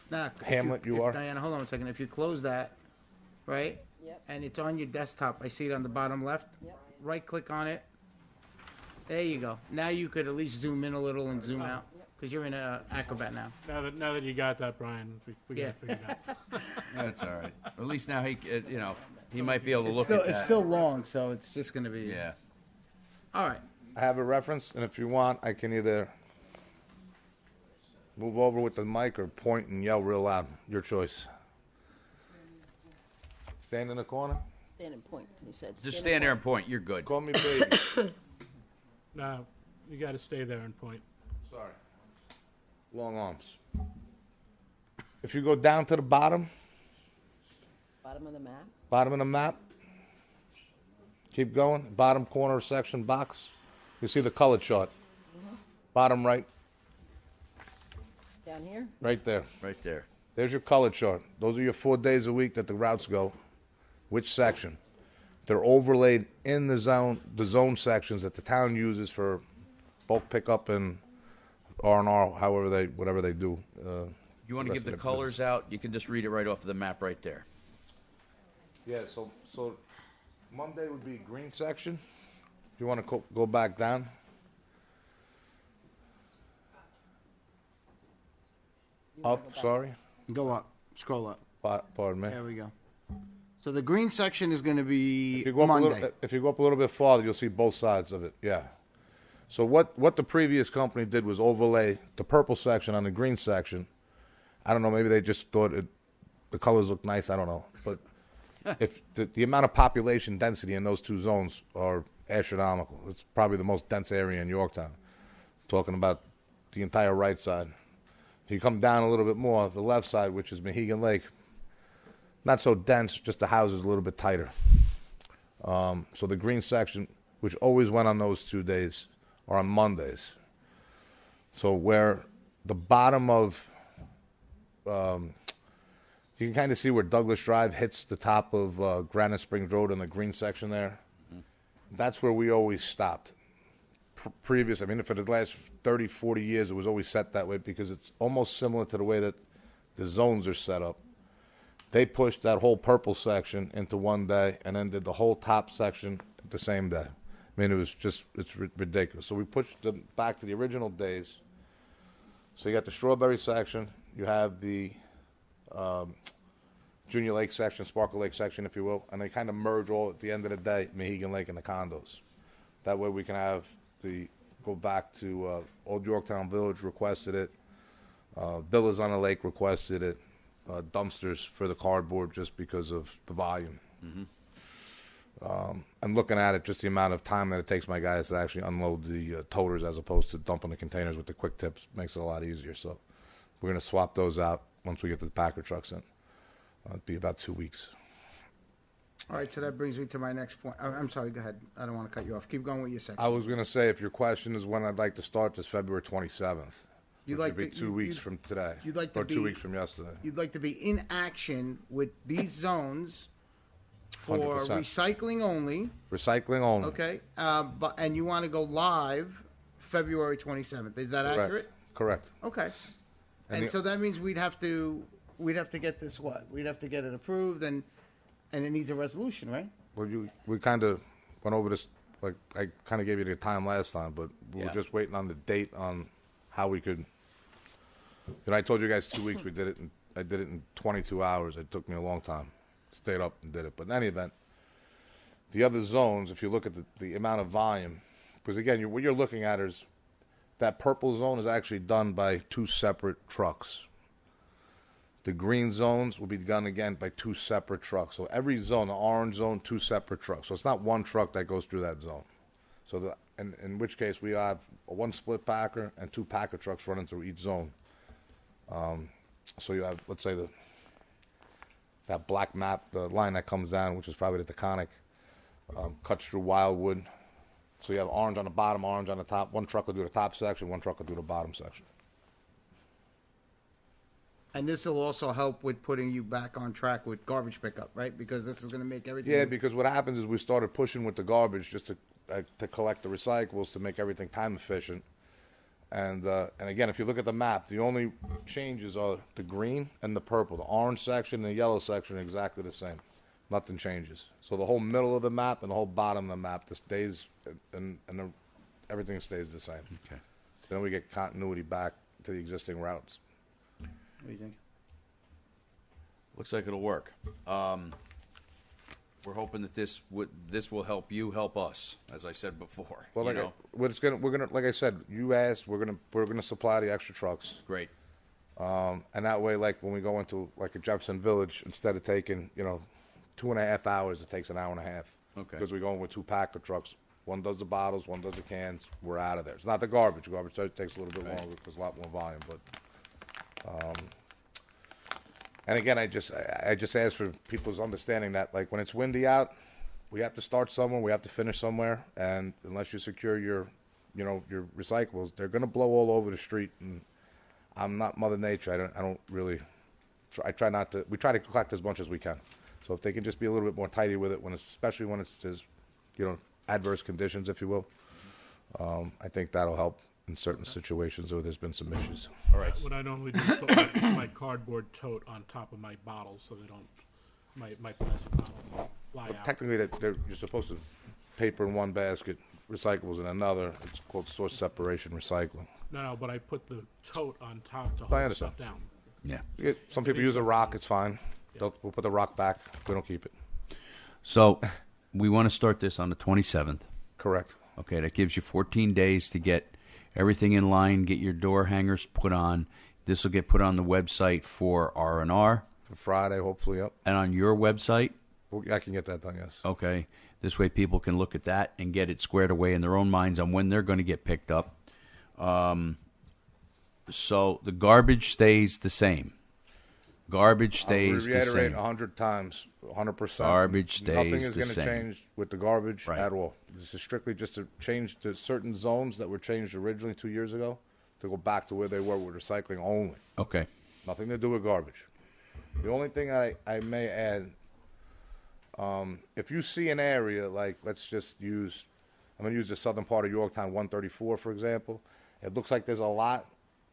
Nah, hamlet you are. Diana, hold on a second. If you close that, right? Yep. And it's on your desktop. I see it on the bottom left. Yep. Right click on it. There you go. Now you could at least zoom in a little and zoom out because you're in Acrobat now. Now that you got that, Brian, we got Yeah. it figured out. That's all right. At least now he might be able to It's look still, at that. it's still long, so it's just going to be. Yeah. All right. I have a reference, and if you want, I can either move over with the mic or point and yell real loud. Your choice. Stand in the corner. Stand and point, he said. Just stand there and point. You're good. Call me baby. No, you got to stay there and point. Sorry. Long arms. If you go down to the bottom Bottom of the map. of the map, keep going, bottom corner section box, you see the color chart. Bottom right. Down here? Right there. Right there. There's your color chart. Those are your 4 days a week that the routes go. Which section? They're overlaid in the zone sections that the town uses for bulk pickup and R&R, whatever they do. You want to give the colors out? You can just read it right off of the map right there. Yeah, so Monday would be green section. If you want to go back down. Up, sorry. Go up. Scroll up. Pardon me. There we go. So the green section is going to be If you go up Monday. if you go up a little bit farther, you'll see both sides of it. Yeah. So what the previous company did was overlay the purple section on the green section. I don't know. Maybe they just thought the colors looked nice. I don't know. But if the amount of population density in those two zones are astronomical. It's probably the most dense area in Yorktown. Talking about the entire right side. If you come down a little bit more, the left side, which is Mohegan Lake, not so dense, just the houses a little bit tighter. So the green section, which always went on those 2 days, are on Mondays. So where the bottom of, you can kind of see where Douglas Drive hits the top of Granite Springs Road in the green section there. That's where we always stopped. For the last 30, 40 years, it was always set that way because it's almost similar to the way that the zones are set up. They pushed that whole purple section into 1 day and then did the whole top section the same day. I mean, it's ridiculous. So we pushed them back to the original days. So you got the Strawberry section, you have the Junior Lake section, Sparkle Lake section, if you will, and they kind of merge all at the end of the day, Mohegan Lake and the condos. That way we can have go back to Old Yorktown Village requested it, Villas on the Lake requested it, dumpsters for the cardboard just because of the volume. I'm looking at it, just the amount of time that it takes my guys to actually unload the toters as opposed to dumping the containers with the quick tips makes it a lot easier. So we're going to swap those out once we get the Packer trucks in. It'll be about 2 weeks. All right, so that brings me to my next point. I'm sorry, go ahead. I don't want to cut you off. Keep going with your section. I was going to say, if your question is when I'd like to start, this February 27th. You'd which like would be to- 2 weeks from today. You'd like to or be 2 weeks from yesterday. You'd like to be in action with these zones for 100%. recycling only. Recycling only. Okay, and you want to go live February 27th. Is that Correct. accurate? Correct. Okay. And And the- so that means we'd have to get this what? We'd have to get it approved and it needs a resolution, right? Well, we kind of went over this, like I kind of gave you the time last time, but we were Yeah. just waiting on the date on how we could. I told you guys 2 weeks. I did it in 22 hours. It took me a long time. Stayed up and did it. But in any event, the other zones, if you look at the amount of volume, because again, what you're looking at is that purple zone is actually done by 2 separate trucks. The green zones will be done again by 2 separate trucks. So every zone, the orange zone, 2 separate trucks. So it's not one truck that goes through that zone. So in which case we have 1 split packer and 2 packer trucks running through each zone. So you have, let's say, that black map, the line that comes down, which is probably the Taconic, cuts through Wildwood. So you have orange on the bottom, orange on the top. 1 truck will do the top section, 1 truck will do the bottom section. And this will also help with putting you back on track with garbage pickup, right? Because this is going to make everything. Yeah, because what happens is we started pushing with the garbage just to collect the recyclables to make everything time efficient. And again, if you look at the map, the only changes are the green and the purple. The orange section and the yellow section are exactly the same. Nothing changes. So the whole middle of the map and the whole bottom of the map, this stays, and everything stays the same. Okay. So then we get continuity back to the existing routes. What do you think? Looks like it'll work. We're hoping that this will help you help us, as I said before. Well, you like know? we're gonna like I said, you asked, we're gonna supply the extra trucks. Great. And that way, like when we go into like a Jefferson Village, instead of taking 2.5 hours, it takes an hour and a half. Okay. Because we're going with 2 packer trucks. One does the bottles, one does the cans. We're out of there. It's not the garbage. Garbage takes a little bit longer because a lot more volume. But and again, I just ask for people's understanding that like when it's windy out, we have to start somewhere, we have to finish somewhere, and unless you secure your recyclables, they're going to blow all over the street. And I'm not Mother Nature. I don't really. I try not to. We try to collect as much as we can. So if they can just be a little bit more tidy with it, especially when it's just, adverse conditions, if you will, I think that'll help in certain situations where there's been some issues. All right. What I normally do is put my cardboard tote on top of my bottles so they don't, my plastic bottles don't fly out. Technically, you're supposed to paper in one basket, recyclables in another. It's called source separation recycling. No, but I put the tote on top to I hold understand. stuff down. Yeah. Some people use a rock. It's fine. We'll put the rock back. We don't keep it. So we want to start this on the 27th. Correct. Okay, that gives you 14 days to get everything in line, get your door hangers put on. This will get put on the website for R&R. For Friday, hopefully, yep. And on your website? I can get that done, yes. Okay. This way people can look at that and get it squared away in their own minds on when they're going to get picked up. So the garbage stays the same. Garbage stays the same. I'll reiterate 100 times, 100%. Garbage stays Nothing is the going to same. change with the garbage at all. This is strictly just to change to certain zones that were changed originally 2 years ago to go back to where they were with recycling only. Okay. Nothing to do with garbage. The only thing I may add, if you see an area like, let's just use, I'm going to use the southern part of Yorktown, 134, for example. It looks like there's a lot.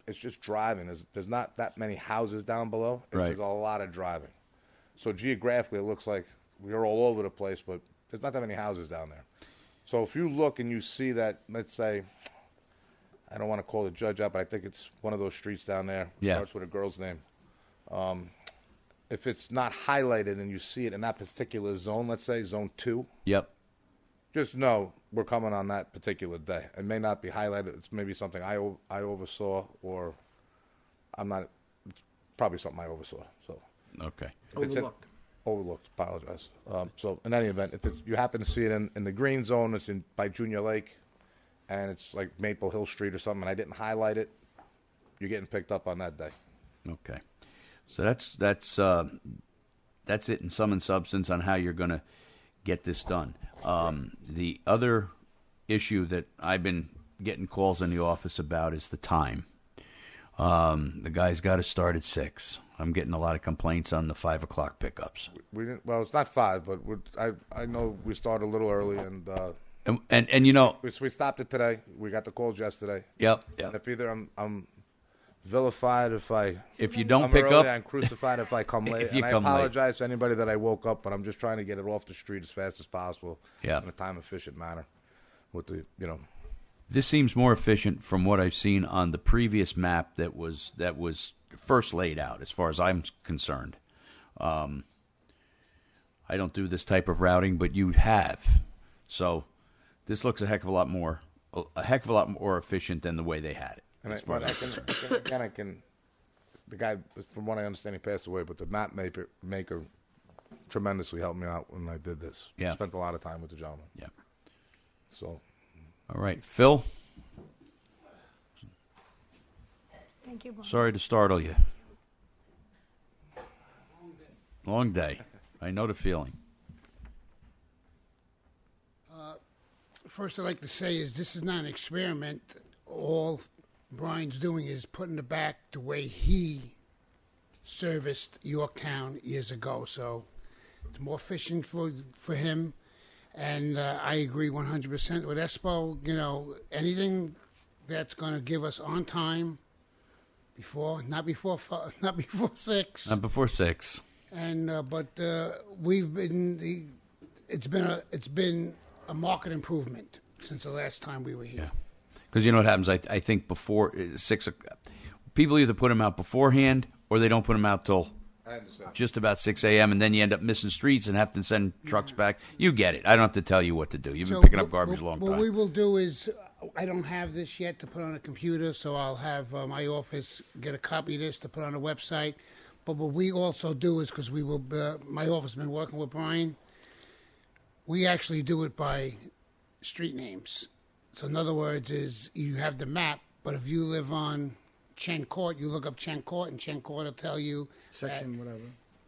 It's just driving. There's not that many houses down below. There's a lot of driving. So geographically, it looks like we're all over the place, but there's not that many houses down there. So if you look and you see that, let's say, I don't want to call the judge out, but I think it's one of those streets down there. Yeah. Starts with a girl's name. If it's not highlighted and you see it in that particular zone, let's say zone 2. Yep. Just know we're coming on that particular day. It may not be highlighted. It's maybe something I oversaw, or I'm not. It's probably something I oversaw. So okay, overlooked. Apologize. So in any event, if you happen to see it in the green zone, it's by Junior Lake, and it's like Maple Hill Street or something, and I didn't highlight it, you're getting picked up on that day. Okay, so that's it in sum and substance on how you're going to get this done. The other issue that I've been getting calls in the office about is the time. The guy's got to start at 6. I'm getting a lot of complaints on the 5 o'clock pickups. We didn't. Well, it's not 5, but I know we started a little early, and we stopped it today. We got the calls yesterday. Yep. And if either I'm vilified if you don't come pick early, up, I'm crucified if I come late. if you and come I late. apologize to anybody that I woke up, but I'm just trying to get it off the street as fast as possible. Yeah. In a time efficient manner, with This seems more efficient from what I've seen on the previous map that was first laid out, as far as I'm concerned. I don't do this type of routing, but you have. So this looks a heck of a lot more efficient than the way they had it. And as far as I'm concerned. I can. The guy, from what I understand, he passed away, but the map maker tremendously helped me out when I did this. Yeah. Spent a lot of time with the gentleman. Yeah. So. All right, Phil. Thank you, Brian. Sorry to startle you. Long day. I know the feeling. First, I'd like to say is this is not an experiment. All Brian's doing is putting it back the way he serviced Yorktown years ago. So it's more efficient for him. And I agree 100% with Espo. Anything that's going to give us on time not before 6. Not before 6. And but we've been it's been a market improvement since the last time we were here. Yeah. Because you know what happens? I think before 6 o'clock, people either put them out beforehand or they don't put them out till just about 6 a.m. and then you end up missing streets and have to send trucks back. You get it. I don't have to tell you what to do. You've been picking up garbage a long time. What we will do is, I don't have this yet to put on a computer, so I'll have my office get a copy of this to put on a website. But what we also do is, because my office has been working with Brian, we actually do it by street names. So in other words, is you have the map, but if you live on Chen Court, you look up Chen Court, and Chen Court will tell you section whatever.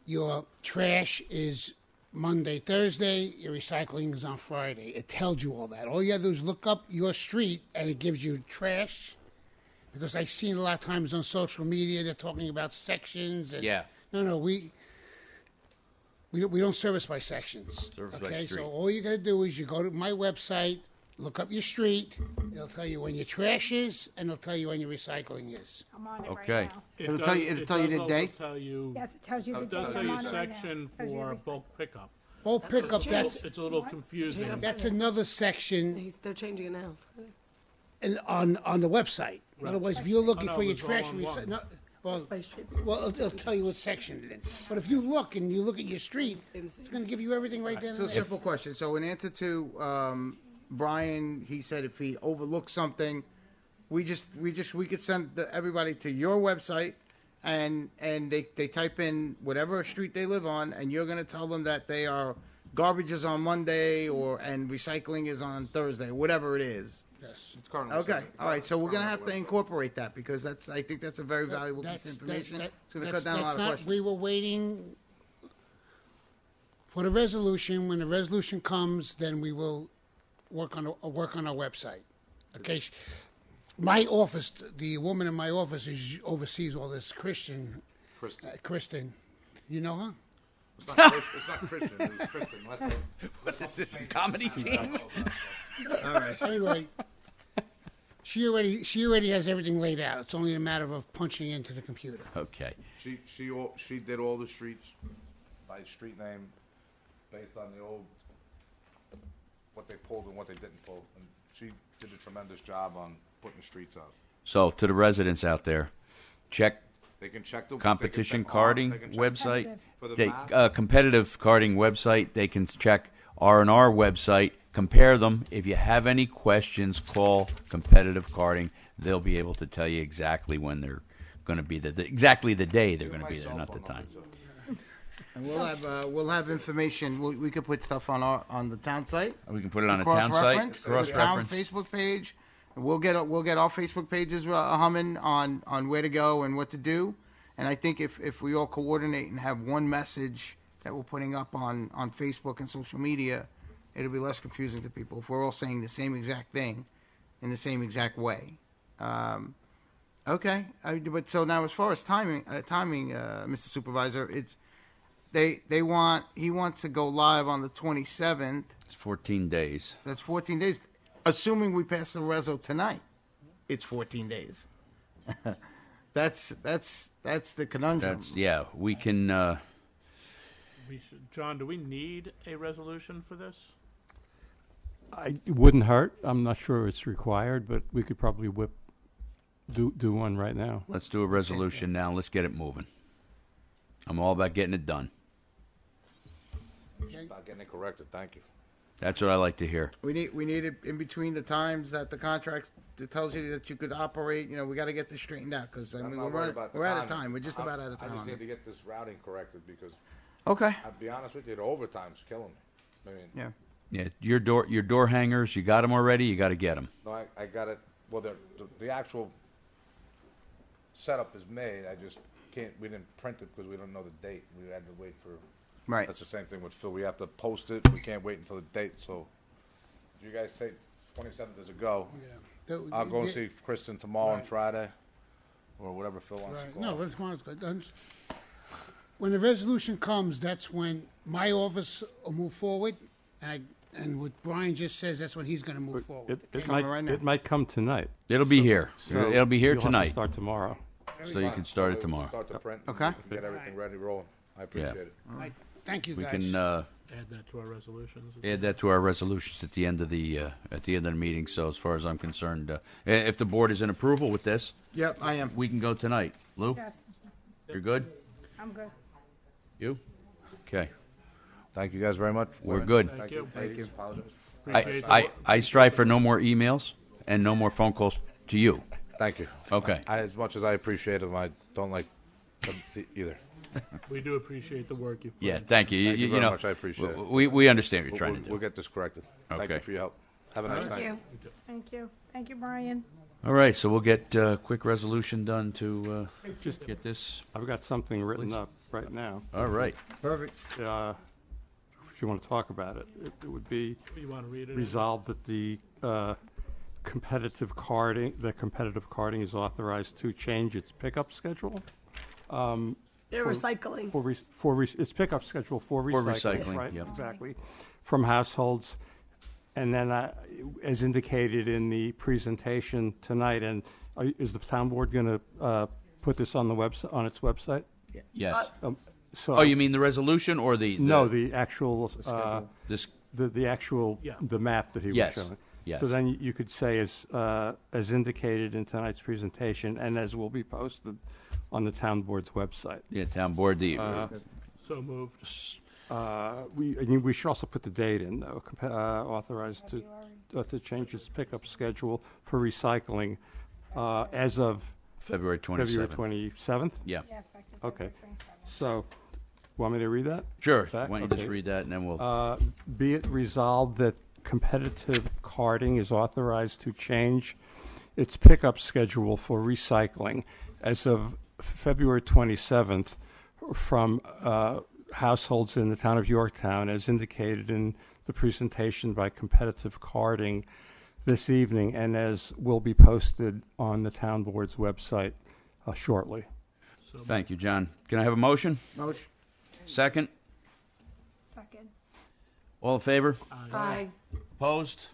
Your trash is Monday, Thursday. Your recycling is on Friday. It tells you all that. All you have to do is look up your street, and it gives you trash Because I've seen a lot of times on social media, they're talking about sections. And, Yeah. No, we don't service by sections. Service by okay, street. so all you got to do is you go to my website, look up your street. It'll tell you when your trash is, and it'll tell you when your recycling is. I'm on it Okay. right now. It'll tell you- it'll tell you the does day? also tell you, Yes, it tells you the it does date. tell I'm you on it right now. section Tells you for recycling. bulk pickup. Bulk pickup, It's a little confusing. that's another section They're changing it now. on the website. In other words, if you're looking Oh, no, for your it's all trash, on one. no, well, it'll tell you what section it is. But if you look and you look at your street, it's going to give you everything right there. So a simple question. So in answer to Brian, he said if he overlooks something, we could send everybody to your website, and they type in whatever street they live on, and you're going to tell them that they are garbage is on Monday and recycling is on Thursday, whatever it is. Yes. Okay. All right. So we're going to have to incorporate that because I think that's a very valuable piece of information. It's going to cut down a lot of questions. We were waiting for the resolution. When the resolution comes, then we will work on our website. Okay. My office, the woman in my office, oversees all this. Kristen. You know her? It's not Christian. It's Kristen. What is this, a comedy team? All right. Anyway, she already has everything laid out. It's only a matter of punching into the computer. Okay. She did all the streets by street name based on the old what they pulled and what they didn't pull, and she did a tremendous job on putting the streets up. So to the residents out there, check They can check the competition they can check carding they can check website. for the They, map. competitive carding website. They can check R&R website. Compare them. If you have any questions, call competitive carding. They'll be able to tell you exactly when they're going to be there. Exactly the day they're going to be there, not the time. And we'll have information. We could put stuff on the town site. We can put it on the town site. The town Cross-reference. Facebook page. We'll get our Facebook pages humming on where to go and what to do. And I think if we all coordinate and have one message that we're putting up on Facebook and social media, it'll be less confusing to people if we're all saying the same exact thing in the same exact way. Okay, but so now as far as timing, Mr. Supervisor, it's he wants to go live on the 27th. It's 14 days. That's 14 days. Assuming we pass the reso tonight, it's 14 days. That's the conundrum. We can. John, do we need a resolution for this? It wouldn't hurt. I'm not sure it's required, but we could probably do one right now. Let's do a resolution now. Let's get it moving. I'm all about getting it done. Not getting it corrected. Thank you. That's what I like to hear. We need it in between the times that the contract tells you that you could operate. We got to get this straightened out because I'm not we're worried about the out of timing. time. We're just about out of time. I just on need this. to get this routing corrected because. Okay. I'll be honest with you, the overtime's killing me. I mean. Yeah. Yeah, your door hangers. You got them already. You got to get them. No, I got it. Well, the actual setup is made. I just can't. We didn't print it because we don't know the date. We had to wait for. Right. That's the same thing with Phil. We have to post it. We can't wait until the date. So, you guys say 27th is a go. Yeah. I'll go and see Kristen tomorrow and Friday, or whatever Phil wants to Right. go. No, but tomorrow's good. When the resolution comes, that's when my office will move forward, and what Brian just says, that's when he's going to move forward. It might come tonight. It'll be here. It'll be here you'll have to tonight. start tomorrow. So you can start it tomorrow. Start the print. Okay. Get everything ready, rolling. I appreciate it. Right. Thank you, We guys. can Add that to our resolutions. add that to our resolutions at the end of the meeting. So as far as I'm concerned, if the board is in approval with this, Yep, I am. we can go tonight. Lou, Yes, you're good. I'm good. You? Okay. Thank you guys very much. We're good. Thank you. Thank you. I strive for no more emails and no more phone calls to you. Thank you. Okay. As much as I appreciate them, I don't like them either. We do appreciate the work you've put Yeah, in. thank you. Thank you You very know, much. I appreciate it. we understand what you're trying to do. We'll get this corrected. Thank Okay. you for your help. Have a nice Thank night. you. Thank you. Thank you, Brian. All right, so we'll get a quick resolution done to just get this. I've got something written Please. up right now. All right. Perfect. If you want to talk about it, it would be You want to read it? resolved that the competitive carding is authorized to change its pickup schedule. They're recycling. Its pickup schedule for recycling, right? Yep. Exactly, from households, and then as indicated in the presentation tonight, and is the town board going to put this on the website, on its website? Yes. So Oh, you mean the resolution or the no, the actual this the actual the map that he Yes. was showing. Yes. So then you could say as indicated in tonight's presentation, and as will be posted on the town board's website. Yeah, town board. So moved. We should also put the date in, though, authorized to change its pickup schedule for recycling as of February 27th. 27th? Yeah. Yeah, effective Okay. February 27th. So, want me to read that? Sure. Back? Why don't you just read that and then we'll. Be it resolved that competitive carting is authorized to change its pickup schedule for recycling as of February 27th from households in the town of Yorktown, as indicated in the presentation by Competitive Carting this evening, and as will be posted on the town board's website shortly. Thank you, John. Can I have a motion? Motion. Second? Second. All in favor? Aye. Opposed?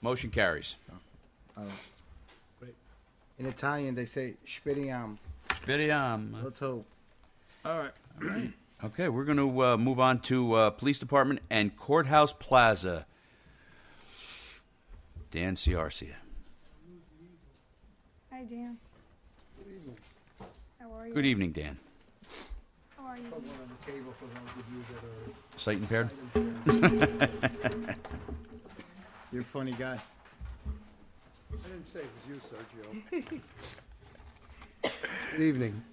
Motion carries. In Italian, they say "speriamo." Speriamo. Let's hope. All right. Okay, we're going to move on to Police Department and Courthouse Plaza. Dan Ciarcia. Hi, Dan. How are you? Good evening, Dan. How are you? Sight impaired? You're a funny guy. I didn't say it was you, Sergio. Good evening.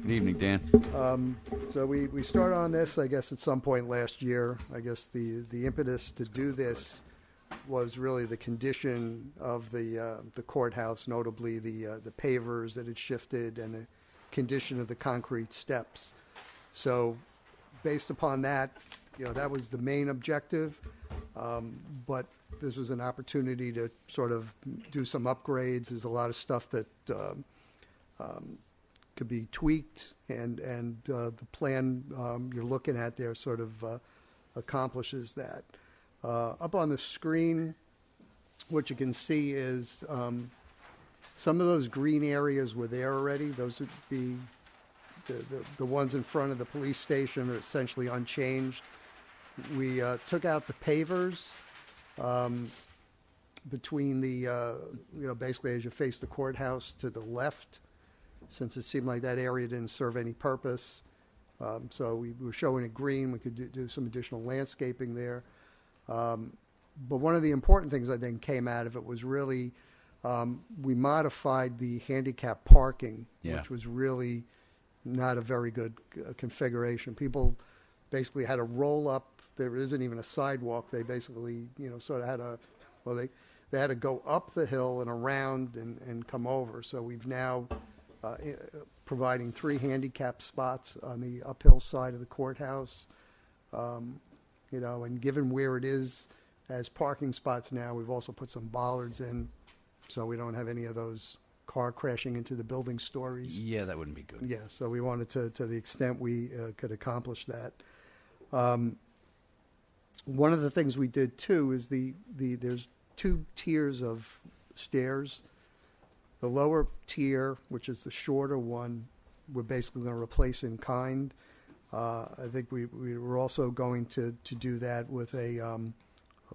Good evening, Dan. So we started on this, I guess, at some point last year. I guess the impetus to do this was really the condition of the courthouse, notably the pavers that had shifted and the condition of the concrete steps. So based upon that, that was the main objective. But this was an opportunity to sort of do some upgrades. There's a lot of stuff that could be tweaked, and the plan you're looking at there sort of accomplishes that. Up on the screen, what you can see is some of those green areas were there already. Those would be the ones in front of the police station are essentially unchanged. We took out the pavers between the, basically as you face the courthouse to the left, since it seemed like that area didn't serve any purpose. So we were showing it green. We could do some additional landscaping there. But one of the important things I think came out of it was really we modified the handicap parking, which was really not a very good configuration. People basically had to roll up. There isn't even a sidewalk. They basically, sort of had they had to go up the hill and around and come over. So we've now providing 3 handicap spots on the uphill side of the courthouse. And given where it is as parking spots now, we've also put some bollards in so we don't have any of those car crashing into the building stories. Yeah, that wouldn't be good. Yeah, so we wanted to the extent we could accomplish that. One of the things we did too is there's 2 tiers of stairs. The lower tier, which is the shorter one, we're basically going to replace in kind. I think we were also going to do that with a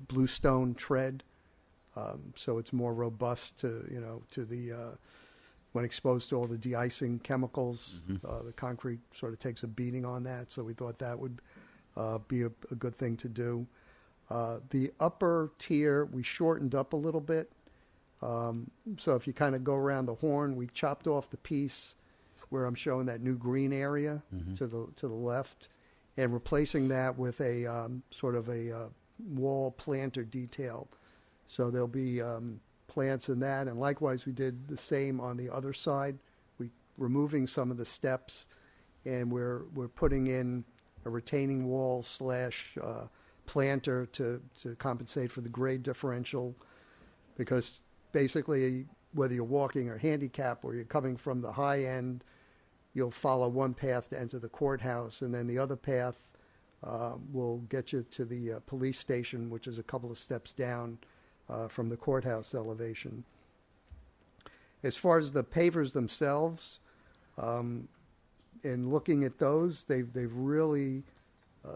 bluestone tread, so it's more robust to the when exposed to all the de-icing chemicals. The concrete sort of takes a beating on that, so we thought that would be a good thing to do. The upper tier we shortened up a little bit. So if you kind of go around the horn, we chopped off the piece where I'm showing that new green area to the left, and replacing that with a sort of a wall planter detail. So there'll be plants in that, and likewise we did the same on the other side. We removing some of the steps, and we're putting in a retaining wall / planter to compensate for the grade differential, because basically, whether you're walking or handicapped or you're coming from the high end, you'll follow one path to enter the courthouse, and then the other path will get you to the police station, which is a couple of steps down from the courthouse elevation. As far as the pavers themselves, in looking at those, they've really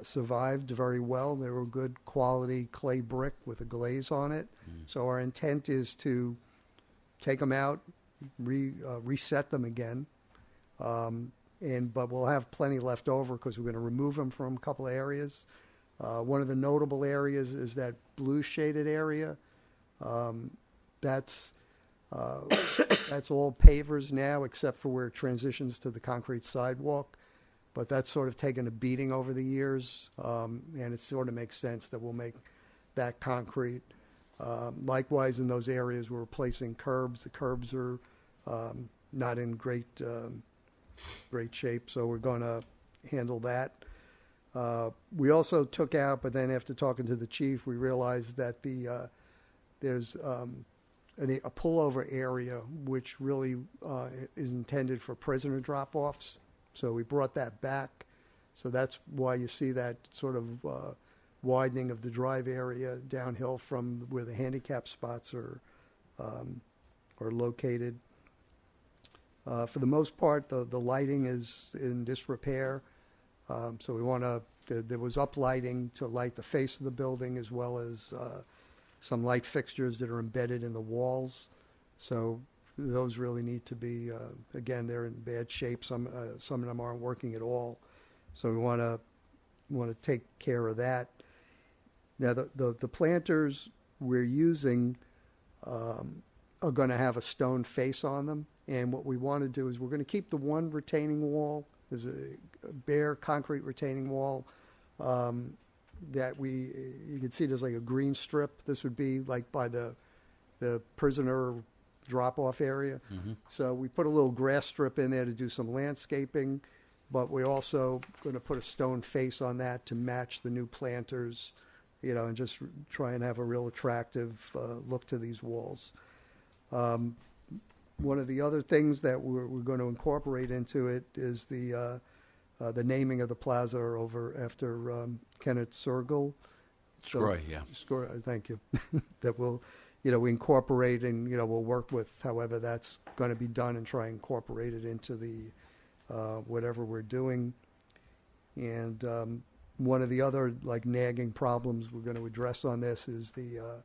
survived very well. They were good quality clay brick with a glaze on it. So our intent is to take them out, reset them again, but we'll have plenty left over because we're going to remove them from a couple of areas. One of the notable areas is that blue shaded area. That's all pavers now, except for where it transitions to the concrete sidewalk. But that's sort of taken a beating over the years, and it sort of makes sense that we'll make that concrete. Likewise, in those areas, we're replacing curbs. The curbs are not in great shape, so we're going to handle that. We also took out, but then after talking to the chief, we realized that there's a pullover area which really is intended for prisoner drop-offs. So we brought that back. So that's why you see that sort of widening of the drive area downhill from where the handicap spots are located. For the most part, the lighting is in disrepair. So we want to, there was uplighting to light the face of the building as well as some light fixtures that are embedded in the walls. So those really need to be, again, they're in bad shape. Some of them aren't working at all. So we want to take care of that. Now, the planters we're using are going to have a stone face on them. And what we want to do is we're going to keep the one retaining wall. There's a bare concrete retaining wall that you can see there's like a green strip. This would be like by the prisoner drop-off area. So we put a little grass strip in there to do some landscaping, but we're also going to put a stone face on that to match the new planters, and just try and have a real attractive look to these walls. One of the other things that we're going to incorporate into it is the naming of the plaza over after Kenneth Sergel. Scroy, yeah. Scroy, thank you. That will, we incorporate and, we'll work with however that's going to be done and try and incorporate it into the whatever we're doing. And one of the other nagging problems we're going to address on this is the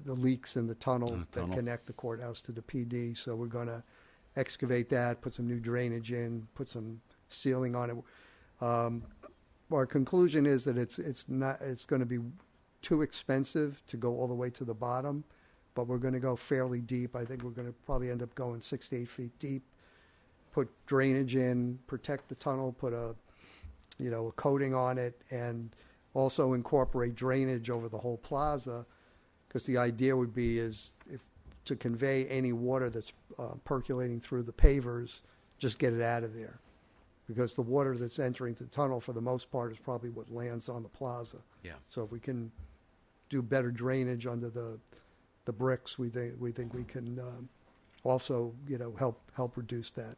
leaks in the tunnel that connect the courthouse to the PD. So we're going to excavate that, put some new drainage in, put some sealing on it. Our conclusion is that it's going to be too expensive to go all the way to the bottom, but we're going to go fairly deep. I think we're going to probably end up going 6 to 8 feet deep, put drainage in, protect the tunnel, put a coating on it, and also incorporate drainage over the whole plaza, because the idea would be to convey any water that's percolating through the pavers, just get it out of there, because the water that's entering the tunnel for the most part is probably what lands on the plaza. Yeah. So if we can do better drainage under the bricks, we think we can also help reduce that.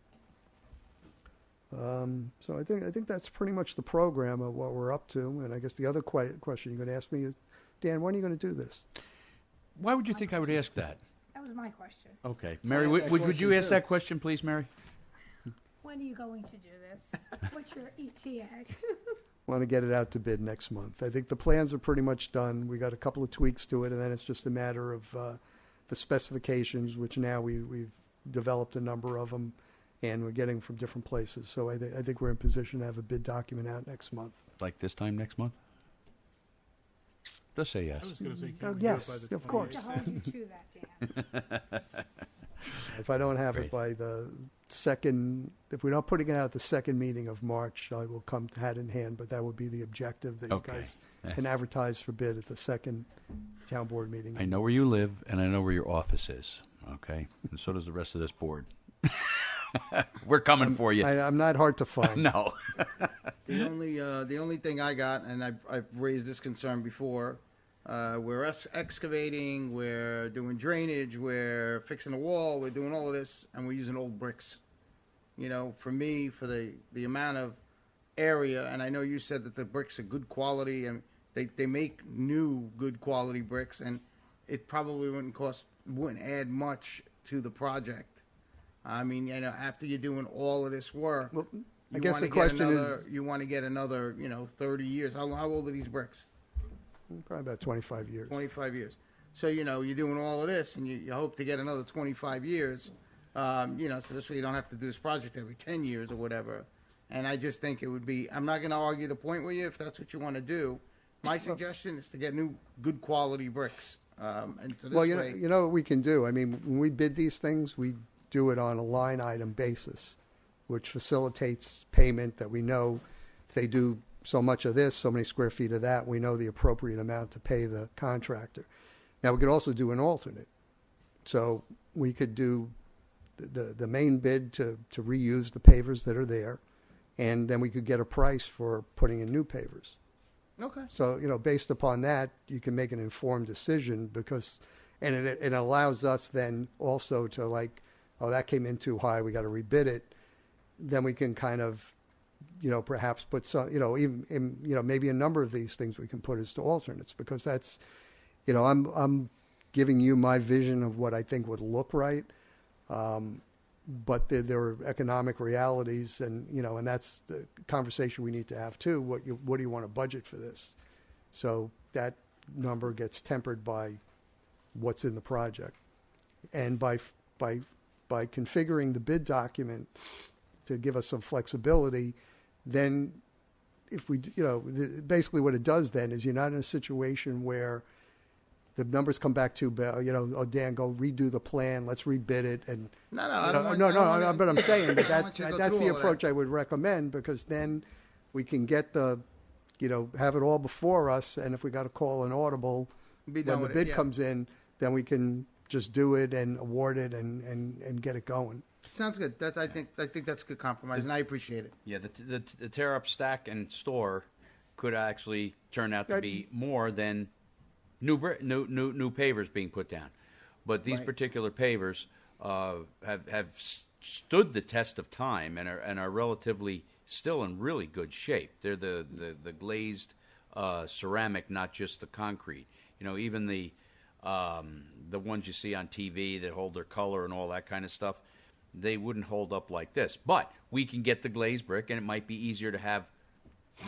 So I think that's pretty much the program of what we're up to. And I guess the other question you're going to ask me is, Dan, when are you going to do this? Why would you think I would ask that? That was my question. Okay. Mary, would you ask that question, please, Mary? When are you going to do this? What's your ETA? Want to get it out to bid next month. I think the plans are pretty much done. We got a couple of tweaks to it, and then it's just a matter of the specifications, which now we've developed a number of them, and we're getting from different places. So I think we're in position to have a bid document out next month. Like this time next month? Just say yes. I was going to say, yes, of course. To hold you to that, Dan. If I don't have it by the second, if we're not putting it out at the second meeting of March, I will come hat in hand, but that would be the objective, that you guys can advertise for bid at the second town board meeting. I know where you live, and I know where your office is, okay? And so does the rest of this board. We're coming for you. I'm not hard to find. No. The only thing I got, and I've raised this concern before, We're excavating, we're doing drainage, we're fixing the wall, we're doing all of this, and we're using old bricks. You know, for me, for the amount of area, and I know you said that the bricks are good quality, and they make new good quality bricks, and it probably wouldn't add much to the project. I mean, you know, after you're doing all of this work, I guess the question is, you want to get another, 30 years. How old are these bricks? probably about 25 years. 25 years. So, you're doing all of this, and you hope to get another 25 years, so this way you don't have to do this project every 10 years or whatever. And I just think it would be, I'm not going to argue the point with you if that's what you want to do. My suggestion is to get new, good quality bricks. And so this Well, way, you know what we can do? I mean, when we bid these things, we do it on a line item basis, which facilitates payment that we know if they do so much of this, so many square feet of that, we know the appropriate amount to pay the contractor. Now, we could also do an alternate. So we could do the main bid to reuse the pavers that are there, and then we could get a price for putting in new pavers. Okay. So, based upon that, you can make an informed decision and it allows us then also to like, oh, that came in too high, we got to rebid it. Then we can kind of, perhaps put some, even, maybe a number of these things we can put as to alternates, because that's, I'm giving you my vision of what I think would look right. But there are economic realities, and and that's the conversation we need to have too. What do you want to budget for this? So that number gets tempered by what's in the project, and by configuring the bid document to give us some flexibility. Then, if we basically what it does then is you're not in a situation where the numbers come back to, oh, Dan, go redo the plan. Let's rebid it. And No, but I'm saying I don't want you to go that's through the all of approach that. I would recommend, because then we can get have it all before us. And if we got to call an audible Be when done the with it, bid yeah. comes in, then we can just do it and award it and get it going. Sounds good. I think that's a good compromise, and I appreciate it. Yeah, the tear up stack and store could actually turn out to be more than new pavers being put down. But these Right. particular pavers have stood the test of time and are relatively still in really good shape. They're the glazed ceramic, not just the concrete. Even the ones you see on TV that hold their color and all that kind of stuff, they wouldn't hold up like this. But we can get the glazed brick, and it might be easier to have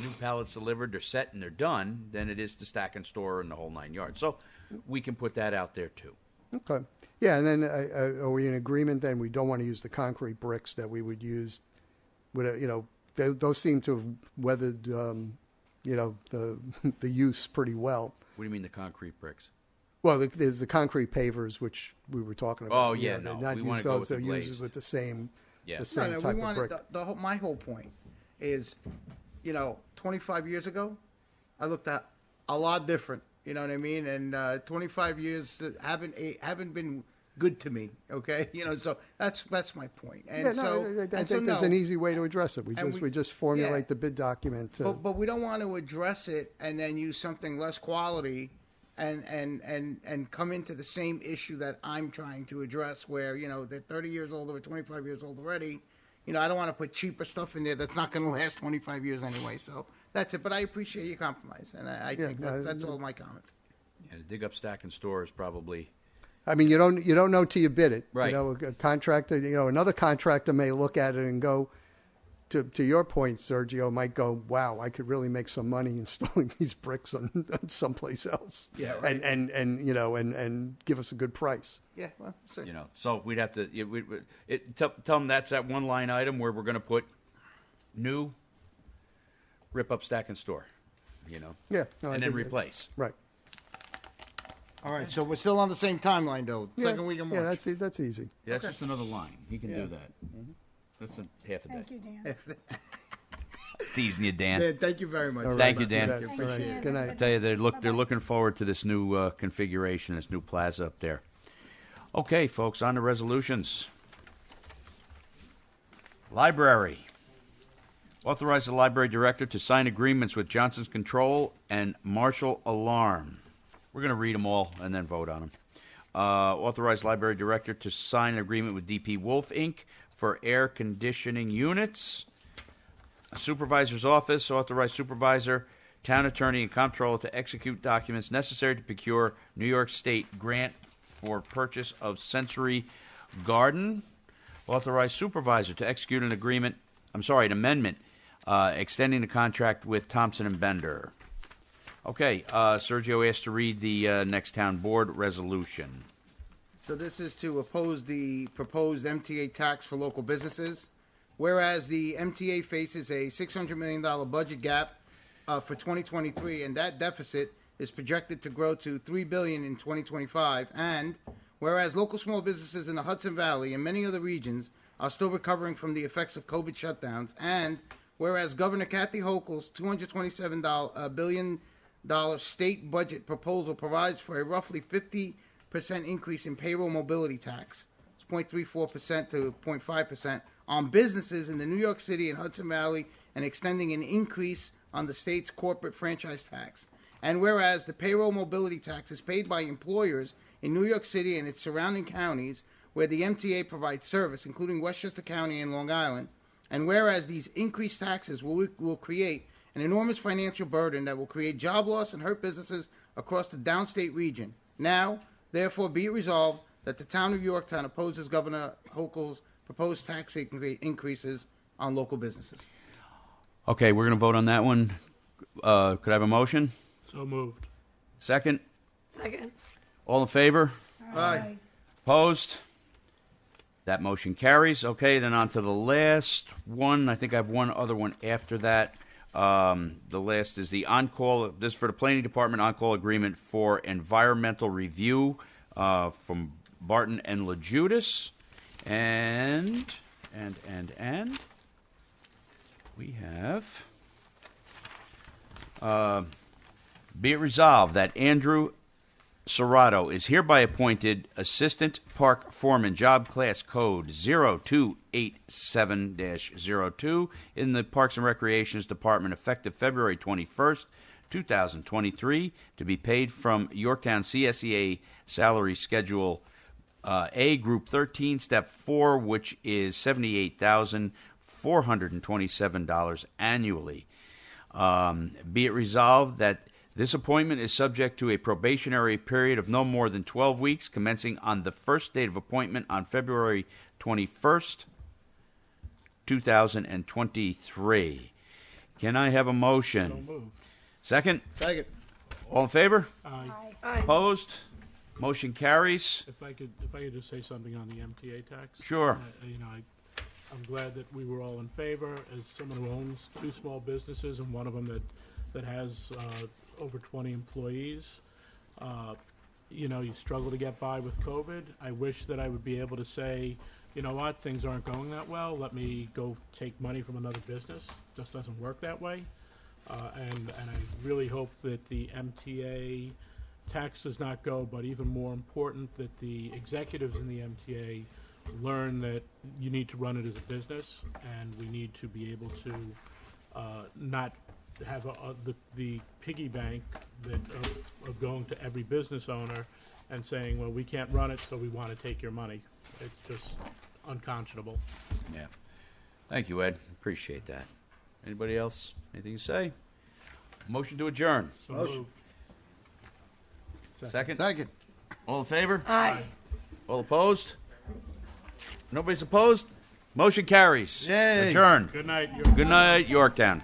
new pallets delivered, they're set and they're done, than it is to stack and store and the whole 9 yards. So we can put that out there too. Okay. Yeah, and then are we in agreement then we don't want to use the concrete bricks that we would use? Those seem to have weathered, the use pretty well. What do you mean the concrete bricks? Well, there's the concrete pavers, which we were talking about. Oh, yeah, they're no, not we used wanna go those, with the they're used glazed. with the same, Yeah. the same No, type we of wanted brick. my whole point is, 25 years ago, I looked at a lot different. You know what I mean? And 25 years haven't been good to me. Okay, so that's my point. And I think there's an easy way to address it. And We just formulate the bid document. But we don't want to address it and then use something less quality and come into the same issue that I'm trying to address, where they're 30 years old or 25 years old already. I don't want to put cheaper stuff in there that's not going to last 25 years anyway. So that's it. But I appreciate your compromise, and I think that's all my comments. Yeah, to dig up, stack, and store is probably. I mean, you don't know till you bid it. Right. A contractor, another contractor may look at it and go, to your point, Sergio, might go, wow, I could really make some money installing these bricks on someplace else. Yeah, right. And give us a good price. Yeah, well, so. So we'd have to tell them that's that one line item where we're going to put new, rip up, stack, and store. Yeah. No, I and then think replace. Right. All right, so we're still on the same timeline, though. Second week of March. Yeah, that's easy. Yeah, that's just another line. He can do that. That's half a day. Thank you, Dan. Teasing you, Dan. Dan, thank you very much. Thank you, Dan. Thank you. Appreciate it. Good night. I tell you, they're looking forward to this new configuration, this new plaza up there. Okay, folks, on to resolutions. Library. Authorize the library director to sign agreements with Johnson's Control and Marshall Alarm. We're going to read them all and then vote on them. Authorize library director to sign an agreement with DP Wolf, Inc. for air conditioning units. Supervisor's office, authorize supervisor, town attorney, and comptroller to execute documents necessary to procure New York State grant for purchase of Sensory Garden. Authorize supervisor to execute an amendment extending the contract with Thompson and Bender. Okay, Sergio asked to read the next town board resolution. So this is to oppose the proposed MTA tax for local businesses. Whereas the MTA faces a $600 million budget gap for 2023, and that deficit is projected to grow to $3 billion in 2025. And whereas local small businesses in the Hudson Valley and many other regions are still recovering from the effects of COVID shutdowns, and whereas Governor Kathy Hochul's $227 billion state budget proposal provides for a roughly 50% increase in payroll mobility tax, it's 0.34% to 0.5%, on businesses in the New York City and Hudson Valley, and extending an increase on the state's corporate franchise tax. And whereas the payroll mobility tax is paid by employers in New York City and its surrounding counties where the MTA provides service, including Westchester County and Long Island, and whereas these increased taxes will create an enormous financial burden that will create job loss and hurt businesses across the downstate region. Now, therefore, be it resolved that the town of Yorktown opposes Governor Hochul's proposed tax increases on local businesses. Okay, we're going to vote on that one. Could I have a motion? So moved. Second? Second. All in favor? Aye. Opposed? That motion carries. Okay, then on to the last one. I think I have one other one after that. The last is the on-call, this is for the planning department on-call agreement for environmental review from Barton and LaJudas. And we have, be it resolved that Andrew Serrato is hereby appointed Assistant Park Foreman, Job Class Code 0287-02 in the Parks and Recreations Department effective February 21st, 2023, to be paid from Yorktown CSEA Salary Schedule A, Group 13, Step 4, which is $78,427 annually. Be it resolved that this appointment is subject to a probationary period of no more than 12 weeks, commencing on the first date of appointment on February 21st, 2023. Can I have a motion? So moved. Second? Second. All in favor? Aye. Opposed? Motion carries. If I could just say something on the MTA tax. Sure. I'm glad that we were all in favor. As someone who owns two small businesses and one of them that has over 20 employees, you struggle to get by with COVID. I wish that I would be able to say, you know what, things aren't going that well. Let me go take money from another business. It just doesn't work that way. And I really hope that the MTA tax does not go, but even more important, that the executives in the MTA learn that you need to run it as a business, and we need to be able to not have the piggy bank of going to every business owner and saying, well, we can't run it, so we want to take your money. It's just unconscionable. Yeah. Thank you, Ed. Appreciate that. Anybody else? Anything to say? Motion to adjourn. So moved. Second? Second. All in favor? Aye. All opposed? Nobody's opposed? Motion carries. Yay. Adjourned. Good night. Good night, Yorktown.